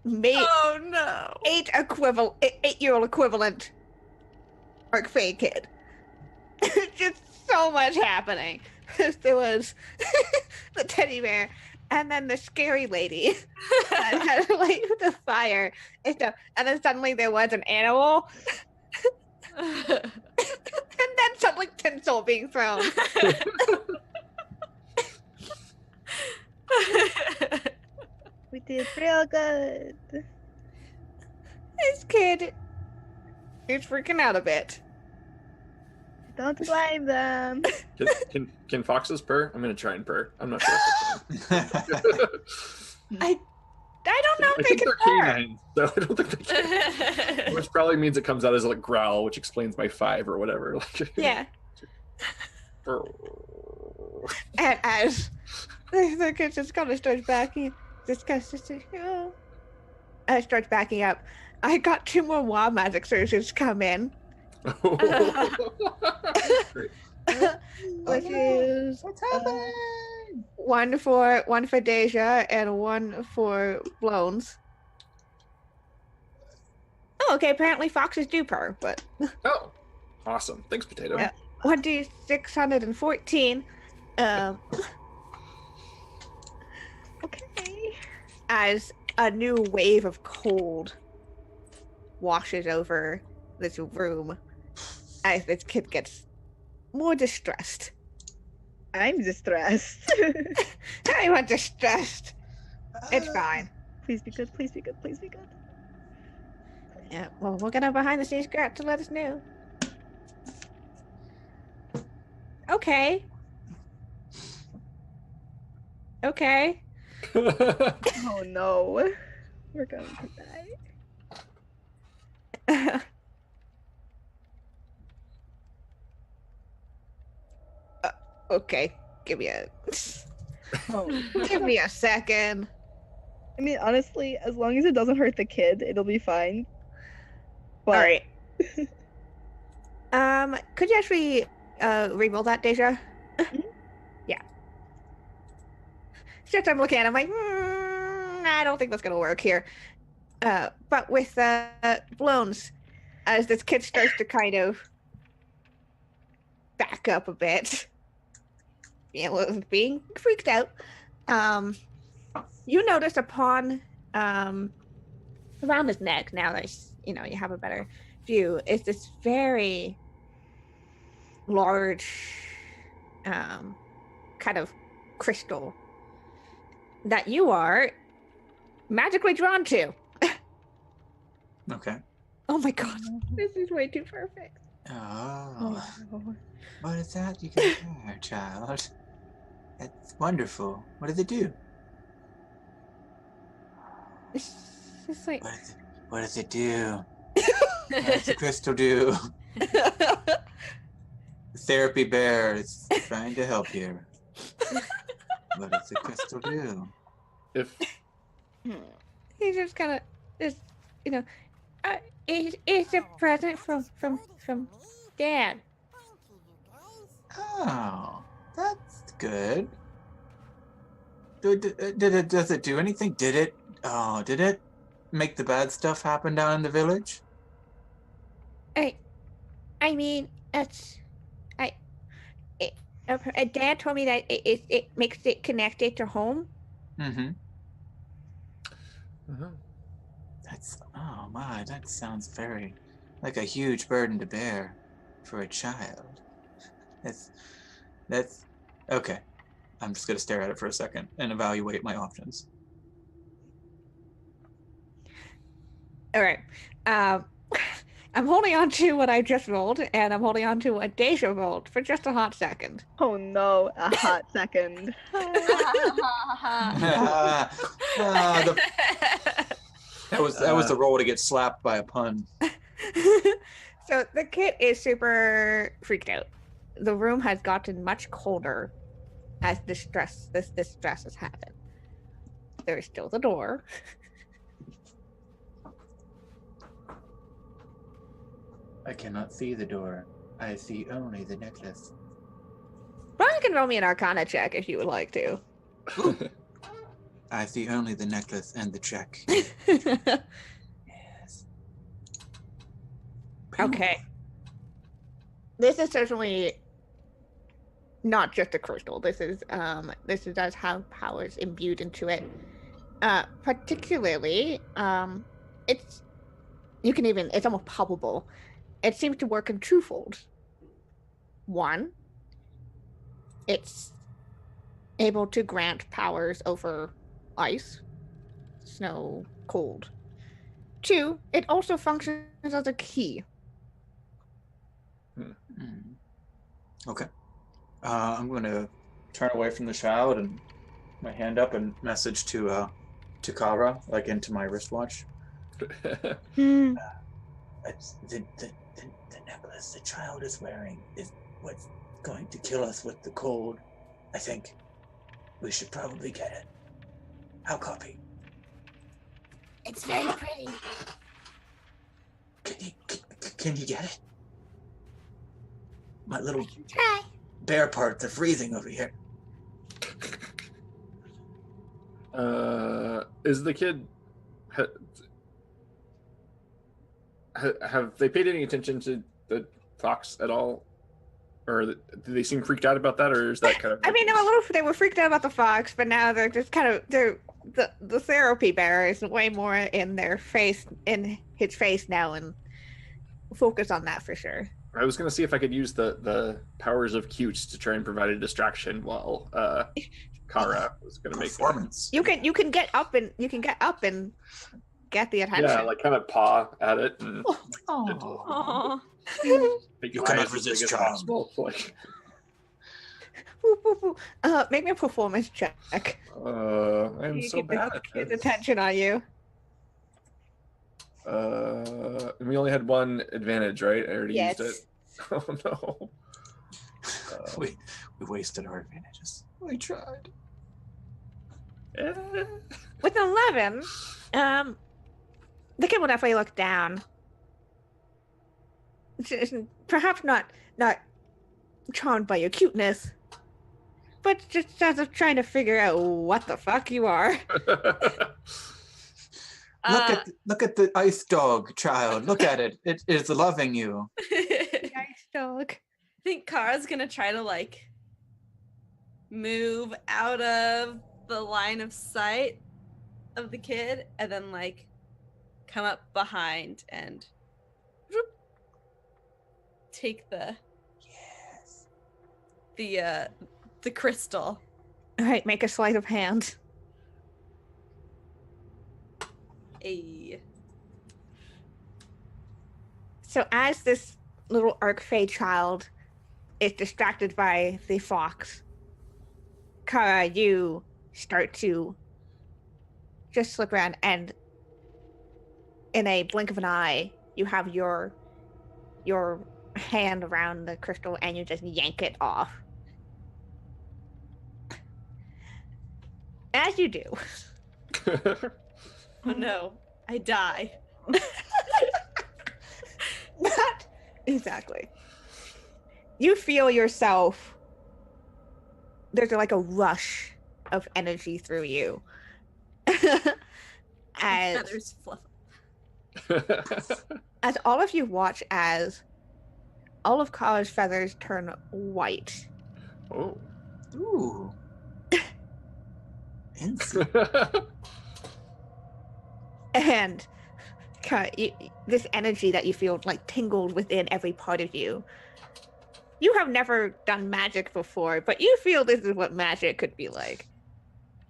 Oh no. 8-year-old equivalent Arcfade kid. Just so much happening. There was the teddy bear, and then the scary lady that had like the fire and stuff. And then suddenly there was an animal, and then some like tinsel being thrown. We did real good. This kid is freaking out a bit. Don't blame them. Can foxes purr? I'm gonna try and purr. I'm not sure. I don't know I if they think can they're purr. canines, so I don't think they can. Which probably means it comes out as a like, growl, which explains my 5 or whatever. Like, Yeah. And as the kid just kind of starts backing, starts backing up. I got 2 more wild magic surges come in, Great. which is What's happening? one for Deja and 1 for Blones. Oh, okay. Apparently foxes do purr, but Oh, awesome! Thanks, Potato. Yeah. 1d614. Okay. As a new wave of cold washes over this room, as this kid gets more distressed. I'm distressed. I'm distressed. It's fine. Please be good. Please be good. Please be good. Yeah, well, we're gonna behind the scenes scrap to let us know. Okay. Okay. Oh no. We're going to die. Okay. Give me a Oh. give me a second. I mean, honestly, as long as it doesn't hurt the kid, it'll be fine. But All right. Could you actually re-roll that, Deja? Yeah. Just I'm looking at it, I'm like, I don't think that's gonna work here. But with Blones, as this kid starts to kind of back up a bit, being freaked out, you notice upon around his neck, now that you have a better view, is this very large kind of crystal that you are magically drawn to. Okay. Oh my god, this is way too perfect. Oh, no. what is that you got there, child? That's wonderful. What did it do? It's just like What does it do? What does the crystal do? The therapy bear is trying to help here. What does the crystal do? If he just kind of just it's a present from Dad. Oh, that's good. Does it do anything? Did it make the bad stuff happen down in the village? I mean, Dad told me that it makes it connected to home. Mm-hmm. Oh my, that sounds very like a huge burden to bear for a child. That's okay. I'm just gonna stare at it for a second and evaluate my options. All right. I'm holding on to what I just rolled, and I'm holding on to what Deja rolled for just a hot second. Oh no, a hot second. That was the roll to get slapped by a pun. So the kid is super freaked out. The room has gotten much colder as this stress has happened. There is still the door. I cannot see the door. I see only the necklace. Brian can roll me an Arcana check if you would like to. I see only the necklace and the check. Yes. Okay. This is certainly not just a crystal. This does have powers imbued into it. Particularly, it's almost palpable. It seems to work in twofold. One, it's able to grant powers over ice, snow, cold. Two, it also functions as a key. Okay. I'm going to turn away from the child and my hand up and message to Kara, like into my wristwatch. The necklace the child is wearing is what's going to kill us with the cold. I think we should probably get it. I'll copy. It's very pretty. Can you get it? My little Try. bear parts are freezing over here. Is the kid have they paid any attention to the fox at all, or do they seem freaked out about that, or is that kind of? I mean, they were freaked out about the fox, but now they're just kind of the therapy bear is way more in his face now, and focus on that for sure. I was gonna see if I could use the powers of cute to try and provide a distraction while Kara was gonna make performance. You can get up and get the attention. Yeah, like kind of paw at it and You cannot resist charm. Like, make me a performance check. I'm so bad at Get this. attention on you. And we only had one advantage, right? I already used it. Oh no. We wasted our advantages. We tried. With 11, the kid will definitely look down. Perhaps not charmed by your cuteness, but just as of trying to figure out what the fuck you are. Look at the ice dog, child. Look at it. It is loving you. The ice dog. I think Kara's gonna try to like move out of the line of sight of the kid and then like come up behind and take the crystal. All right, make a sleight of hand. So as this little Arcfey child is distracted by the fox, Kara, you start to just look around, and in a blink of an eye, you have your hand around the crystal and you just yank it off. As you do. Oh no, I die. Not exactly. You feel yourself. There's like a rush of energy through you. as Feathers fluff. as all of you watch as all of Kara's feathers turn white. Oh. Ooh. Fancy. And Kara, this energy that you feel like tingled within every part of you. You have never done magic before, but you feel this is what magic could be like.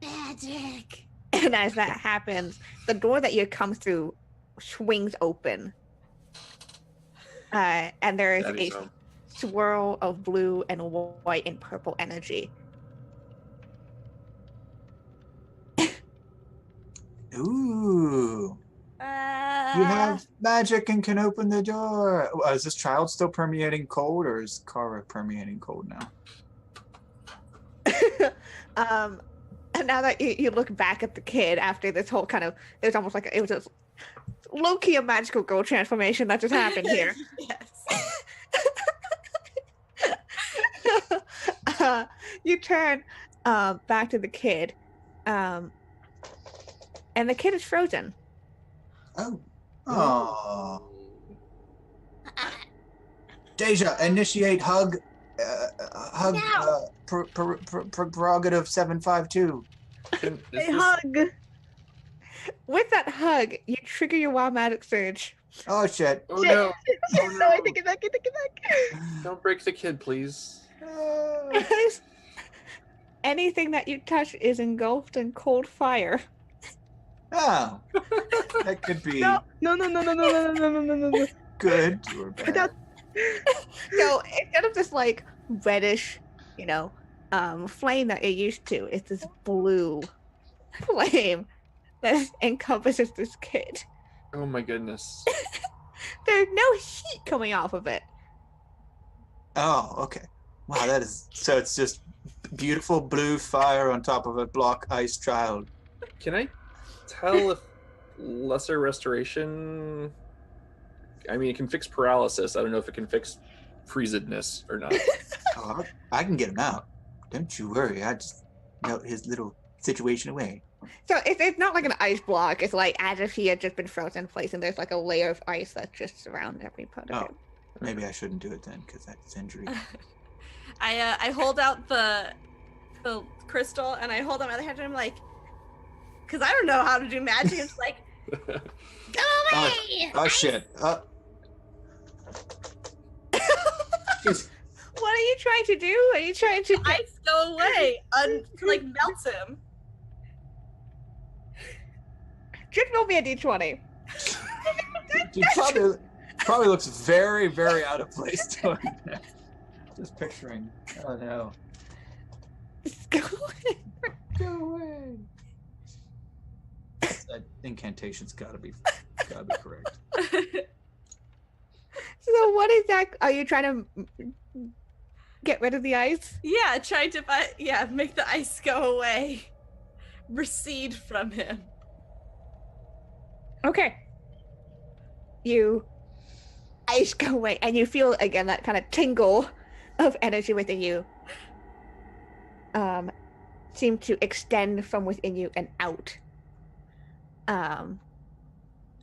Magic. And as that happens, the door that you come through swings open. And there is Daddy's a home. swirl of blue and white and purple energy. Ooh. You have magic and can open the door. Is this child still permeating cold, or is Kara permeating cold now? And now that you look back at the kid after this whole kind of, it was almost like it was a low-key a magical girl transformation that just happened here. Yes. You turn back to the kid, and the kid is frozen. Oh. Oh. Deja, initiate hug. Hug. No. Prerogative 752. Is A this- hug. With that hug, you trigger your wild magic surge. Oh shit. Oh Shit. no! Oh No, I no! take it back. I take it back. Don't break the kid, please. Anything that you touch is engulfed in cold fire. Oh. That could be No. good or bad. That- So instead of this like reddish, flame that you're used to, it's this blue flame that encompasses this kid. Oh my goodness. There's no heat coming off of it. Oh, okay. Wow, that is so. It's just beautiful blue fire on top of a block ice child. Can I tell if lesser restoration? I mean, it can fix paralysis. I don't know if it can fix freezedness or not. Oh, I can get him out. Don't you worry. I just melt his little situation away. So it's not like an ice block. It's like as if he had just been frozen in place, and there's like a layer of ice that just surrounds every part of Oh, him. maybe I shouldn't do it then, because that's injury. I hold out the crystal and I hold out my other hand and I'm like, because I don't know how to do magic. It's like, Go away. Oh shit. Jeez. What are you trying to do? Are you trying to? ice go away, like melts him. Just roll me a d20. He probably looks very, very out of place doing that. Just picturing. Oh no. Go. Go away. That incantation's gotta be correct. So what is that? Are you trying to get rid of the ice? Yeah, trying to make the ice go away, recede from him. Okay. You ice go away, and you feel again that kind of tingle of energy within you. Seem to extend from within you and out.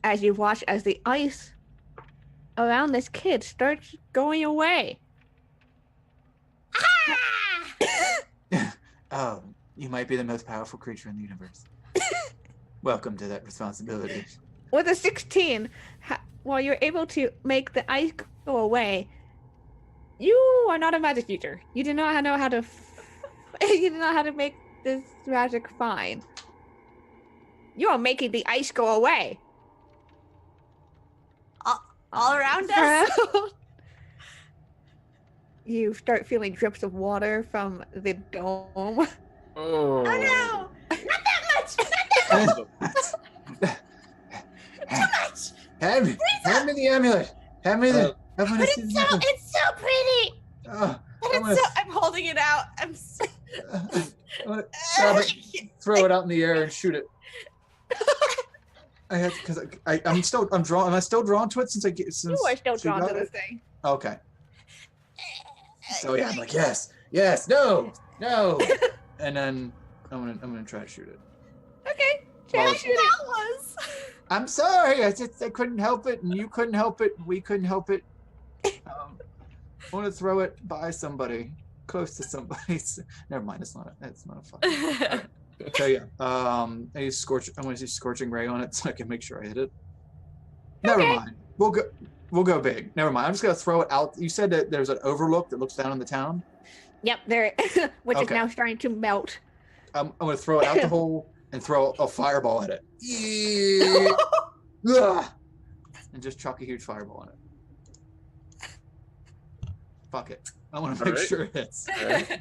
As you watch as the ice around this kid starts going away. Oh, you might be the most powerful creature in the universe. Welcome to that responsibility. With a 16, while you're able to make the ice go away, you are not a magic user. You do not know how to. You do not know how to make this magic fine. You are making the ice go away. all around us. You start feeling drips of water from the dome. Oh. Oh no! Not that much! Not that much! Hand me the amulet. Hand me the. I want But to see the necklace. it's so pretty! Oh, But I it's wanna so, s- I'm holding it out. I'm so, I want to grab it, throw it out in the air, and shoot it. I had because I'm drawn. Am I still drawn to it since You are still she drawn got to this it? thing. Okay. So yeah, I'm like yes, no, and then I'm gonna try to shoot it. Okay. Well, Shoot it. that was. I'm sorry, I couldn't help it, and you couldn't help it, and we couldn't help it. I want to throw it by somebody, close to somebody. Never mind, it's not a fun. So yeah, I want to use scorching ray on it so I can make sure I hit it. Never mind. We'll go big. Never mind. I'm just gonna throw it out. You said that there's an overlook that looks down on the town. Yep, there, which is Okay. now starting to melt. I'm gonna throw it out the hole and throw a fireball at it. Ugh. And just chuck a huge fireball on it. Fuck it. I want to make Alright. sure it hits. Alright.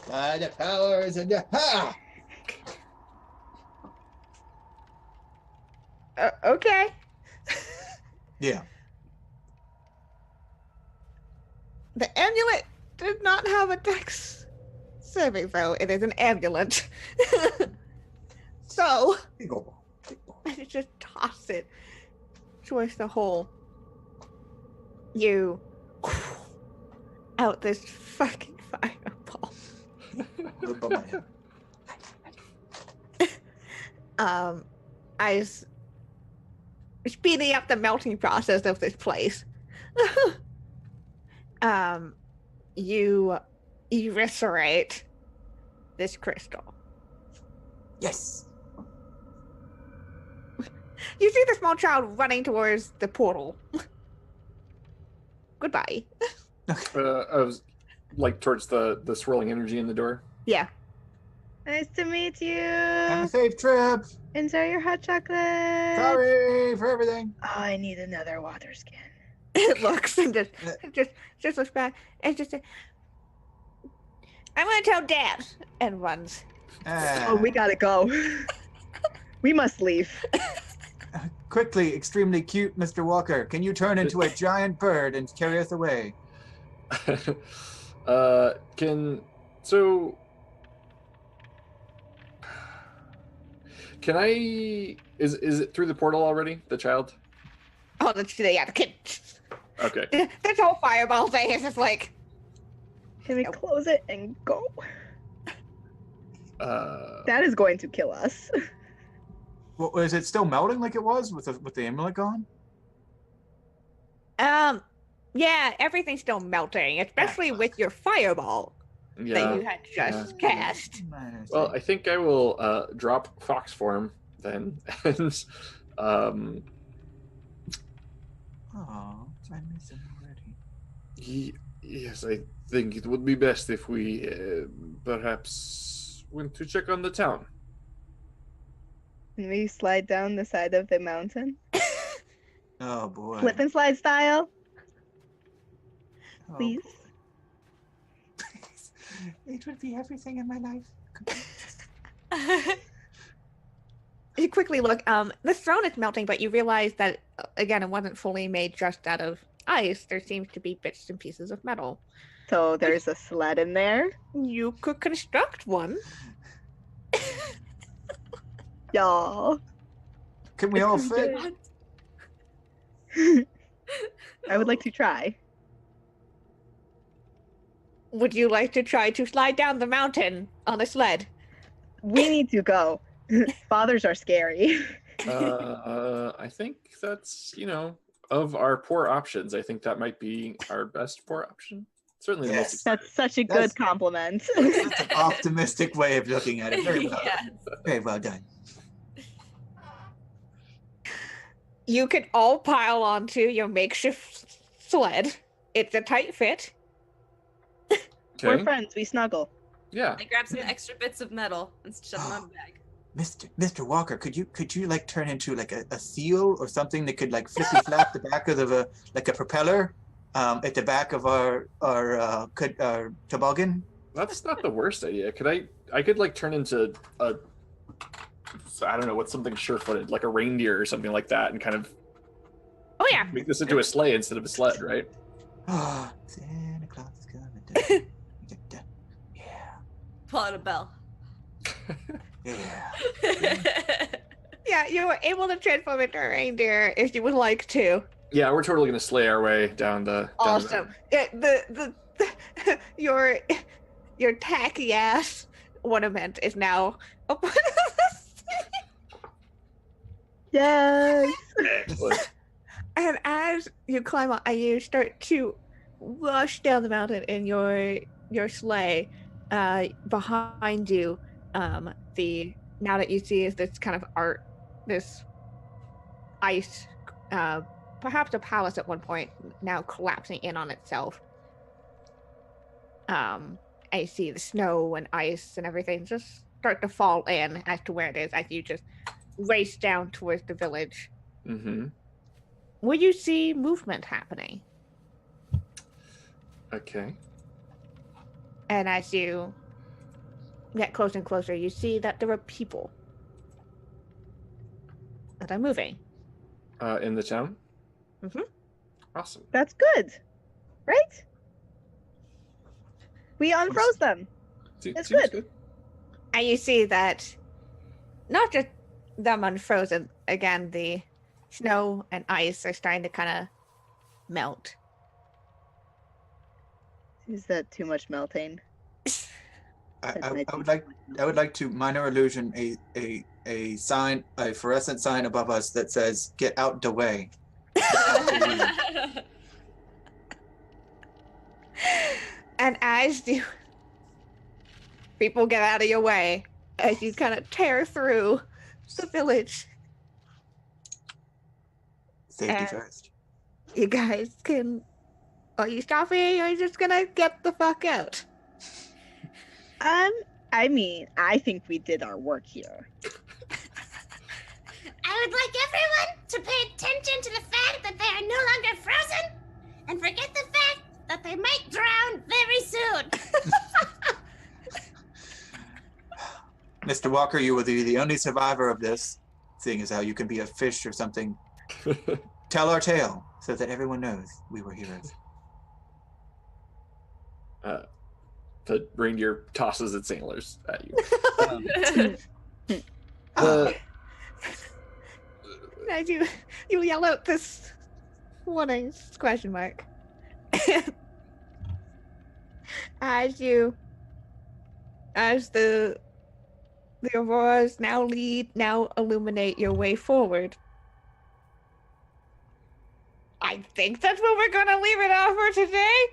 By the powers of the Okay. Yeah. The amulet does not have a dex saving throw. It is an amulet. So, Big ball. Big ball. I just toss it towards the hole. You out this fucking fireball. Above my head. As speeding up the melting process of this place. You eviscerate this crystal. Yes. You see the small child running towards the portal. Goodbye. I was like towards the swirling energy in the door. Yeah. Nice to meet you. Have a safe trip. Enjoy your hot chocolate. Sorry for everything. Oh, I need another water skin. It looks and just looks back and just says, I'm gonna tell Dad, and runs. Oh, we gotta go. We must leave. Quickly, extremely cute Mr. Walker. Can you turn into a giant bird and carry us away? Can I? Is it through the portal already? The child? Oh, the kid. Okay. This whole fireball thing is just like, Can we close it and go? Uh, That is going to kill us. Well, is it still melting like it was with the amulet gone? yeah, everything's still melting, especially with your fireball that yeah. you had just cast. Well, I think I will drop fox form then, and Oh, I miss him already. yes, I think it would be best if we perhaps went to check on the town. Can we slide down the side of the mountain? Oh boy. Slip and slide style, Oh, please. please. It would be everything in my life. You quickly look, the throne is melting, but you realize that, again, it wasn't fully made just out of ice. There seems to be bits and pieces of metal. So there's a sled in there. You could construct one. Y'all. Can we all fit? I would like to try. Would you like to try to slide down the mountain on a sled? We need to go. Fathers are scary. I think that's, of our poor options, I think that might be our best poor option. Certainly the most Yes. That's such a That's- good compliment. That's an optimistic way of looking at it. Very well. Yes. Very well done. You can all pile onto your makeshift sled. It's a tight fit. We're Okay. friends. We snuggle. Yeah. I grab some extra bits of metal and shove them on the bag. Mr. Walker, could you like turn into like a seal or something that could like flippy flap the back of a like a propeller at the back of our toboggan? That's not the worst idea. I could like turn into a, I don't know, what's something sure-footed, like a reindeer or something like that, and kind of Oh yeah. make this into a sleigh instead of a sled, right? Oh, Santa Claus is coming down. Yeah, Pull out a bell. yeah. Yeah, you were able to transform into a reindeer if you would like to. Yeah, we're totally gonna sleigh our way down the. Awesome. Yeah, the your tacky ass ornament is now a part of the city. Yes. Excellent. And as you climb up, you start to rush down the mountain in your sleigh. Behind you, now that you see is this kind of art, this ice, perhaps a palace at one point, now collapsing in on itself. I see the snow and ice and everything just start to fall in as to where it is as you just race down towards the village. Mm-hmm. Will you see movement happening? Okay. And as you get closer and closer, you see that there are people that are moving. In the town? Mhm. Awesome. That's good, right? We unfroze them. It's Seems good. And you see that not just them unfrozen, again, the snow and ice are starting to kind of melt. Is that too much melting? I would like to minor illusion a sign, a fluorescent sign above us that says "Get out the way." And as you people get out of your way, as you kind of tear through the village, Safety And- first. you guys can. Are you stopping? Or are you just gonna get the fuck out? I mean, I think we did our work here. I would like everyone to pay attention to the fact that they are no longer frozen and forget the fact that they might drown very soon. Mr. Walker, you will be the only survivor of this, seeing as how you can be a fish or something. Tell our tale so that everyone knows we were heroes. The reindeer tosses its antlers at you. The- As you yell out this warning question mark. as the auroras now illuminate your way forward. I think that's what we're gonna leave it off for today.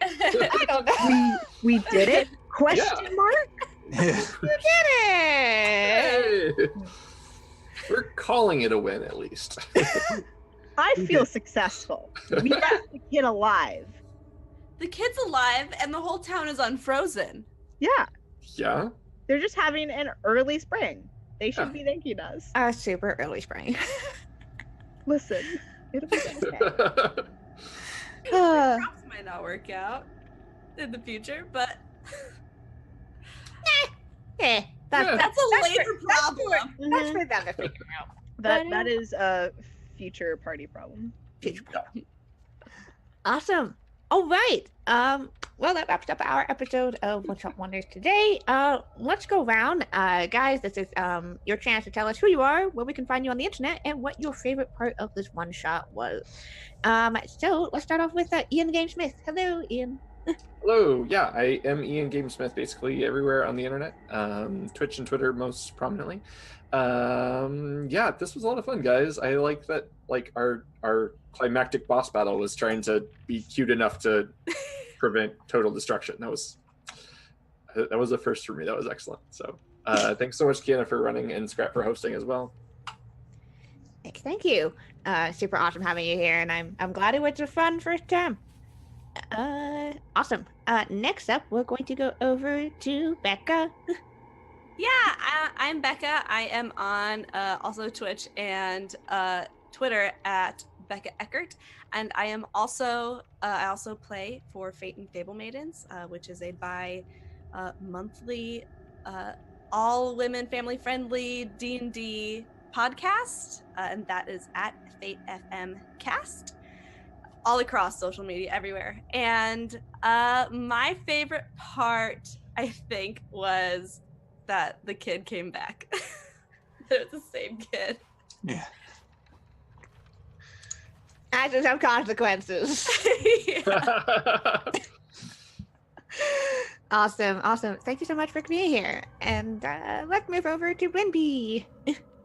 I don't know. We did it? Question mark? You did it! Hey! We're calling it a win, at least. I feel successful. We left the kid alive. The kid's alive and the whole town is unfrozen. Yeah, Yeah? they're just having an early spring. They should Yeah. be thanking us. Super early spring. Listen, it'll be okay. Crops might not work out in the future, but Yeah, Yeah. that's a That's later problem. that's for them to figure out. That is a future party problem. Awesome. All right. Well, that wraps up our episode of One Shot Wonders today. Let's go around. Guys, this is your chance to tell us who you are, where we can find you on the internet, and what your favorite part of this one shot was. So let's start off with Ian Game Smith. Hello, Ian. Hello, yeah, I am Ian Gamesmith basically everywhere on the internet, Twitch and Twitter most prominently. Yeah, this was a lot of fun, guys. I like that, like, our climactic boss battle was trying to be cute enough to prevent total destruction. That was a first for me. That was excellent. So thanks so much, Kiana, for running, and Scrap for hosting as well. Thank you. Super awesome having you here, and I'm glad it was a fun first time. Awesome. Next up, we're going to go over to Becca. I'm Becca. I am on also Twitch and Twitter at Becca Eckert, and I am also I also play for Fate and Fable Maidens, which is a monthly all women family friendly D&D podcast, and that is at Fate FM Cast, all across social media everywhere. And my favorite part, I think, was that the kid came back. It was the same kid. Yeah. Actions have consequences. Awesome. Thank you so much for being here. And let's move over to Blinby.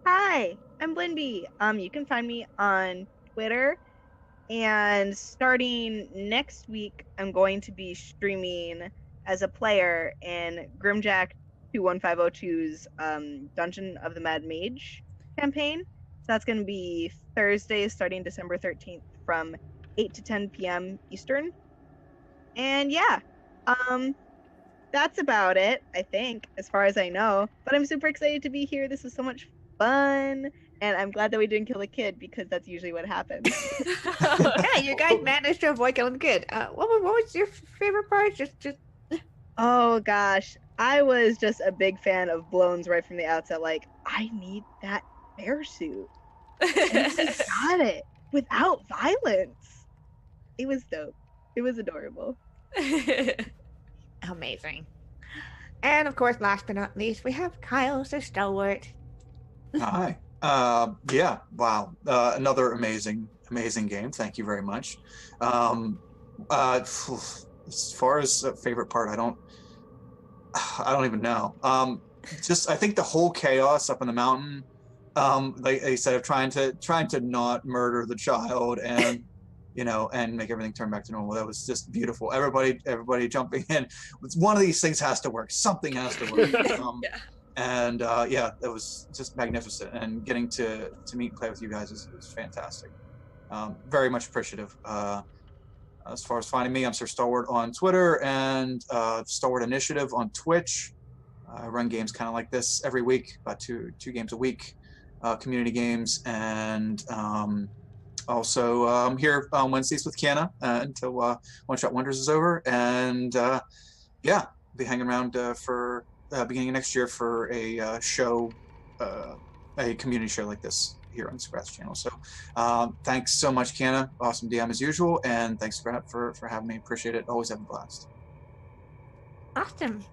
Hi, I'm Blinby. You can find me on Twitter, and starting next week, I'm going to be streaming as a player in Grimjack 21502's Dungeon of the Mad Mage campaign. So that's going to be Thursday, starting December 13th from 8 to 10 p.m. Eastern. And yeah, that's about it, I think, as far as I know. But I'm super excited to be here. This was so much fun. And I'm glad that we didn't kill the kid, because that's usually what happens. Yeah, you guys managed to avoid killing the kid. What was your favorite part? Just Oh gosh, I was just a big fan of Blones right from the outset. Like, I need that bear suit. And he got it without violence. It was dope. It was adorable. amazing. And of course, last but not least, we have Kyle, the stalwart. Hi. Yeah. Wow. Another amazing game. Thank you very much. As far as favorite part, I don't even know. I think the whole chaos up in the mountain. Like I said, of trying to not murder the child and and make everything turn back to normal. That was just beautiful. Everybody jumping in. One of these things has to work. Something has to work. Yeah. And yeah, that was just magnificent. And getting to meet and play with you guys is fantastic. Very much appreciative. As far as finding me, I'm Sir Stalwart on Twitter and Stalwart Initiative on Twitch. I run games kind of like this every week, about two games a week, community games, and also I'm here on Wednesdays with Kiana until One Shot Wonders is over, and yeah, be hanging around for beginning of next year for a show, a community show like this here on the Scratch channel. So thanks so much, Kiana. Awesome DM as usual, and thanks Scrat for having me. Appreciate it. Always have a blast. Awesome.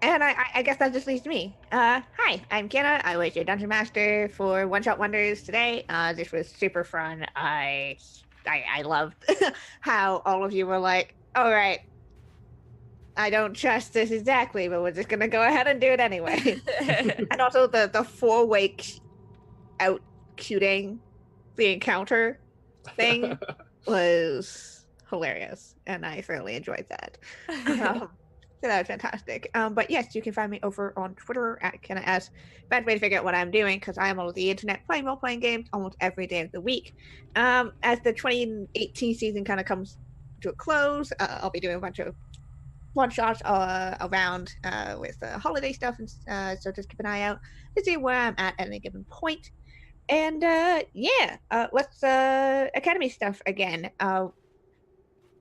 And I guess that just leaves me. Hi, I'm Kiana. I was your dungeon master for One Shot Wonders today. This was super fun. I loved how all of you were like, all right, I don't trust this exactly, but we're just gonna go ahead and do it anyway. And also the 4-way out cuting the encounter thing was hilarious, and I thoroughly enjoyed that. So that was fantastic. But yes, you can find me over on Twitter at KennaS. Best way to figure out what I'm doing, because I am on the internet playing role-playing games almost every day of the week. As the 2018 season kind of comes to a close, I'll be doing a bunch of one-shots around with holiday stuff, and so just keep an eye out to see where I'm at any given point. And yeah, let's Academy stuff again.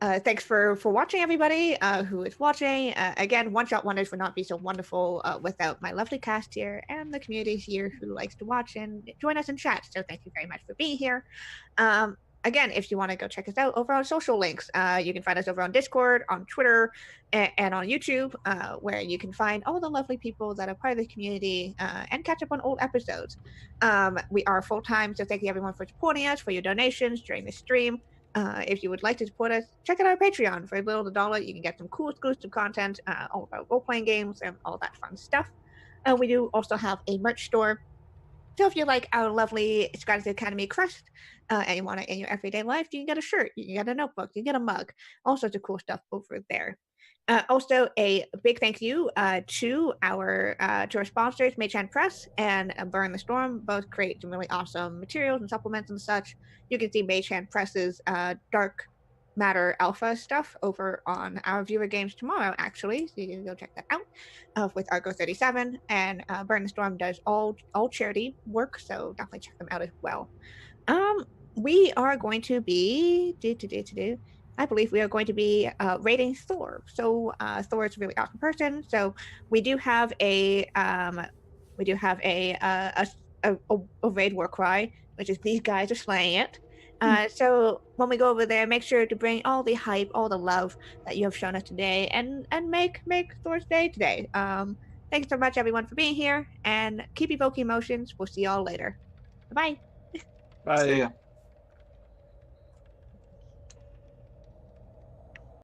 Thanks for watching, everybody who is watching. Again, One Shot Wonders would not be so wonderful without my lovely cast here and the community here who likes to watch and join us in chat. So thank you very much for being here. Again, if you want to go check us out over on social links, you can find us over on Discord, on Twitter, and on YouTube, where you can find all the lovely people that are part of the community and catch up on old episodes. We are full-time, so thank you everyone for supporting us, for your donations during the stream. If you would like to support us, check out our Patreon. For a little to $1, you can get some cool exclusive content, all about role-playing games and all that fun stuff. We do also have a merch store. So if you like our lovely Scratch Academy crest and you want it in your everyday life, you can get a shirt, you can get a notebook, you can get a mug, all sorts of cool stuff over there. Also, a big thank you to our sponsors, Mage Hand Press and Burn the Storm. Both create some really awesome materials and supplements and such. You can see Mage Hand Press's dark Matter Alpha stuff over on our viewer games tomorrow, actually. So you can go check that out with Argo 37. And Burn the Storm does all charity work, so definitely check them out as well. We are going to be I believe we are going to be rating Thor. So Thor is a really awesome person. So we do have a raid war cry, which is these guys are slaying it. So when we go over there, make sure to bring all the hype, all the love that you have shown us today, and make Thor's day today. Thanks so much, everyone, for being here, and keep evoking emotions. We'll see y'all later. Bye. Bye. See ya.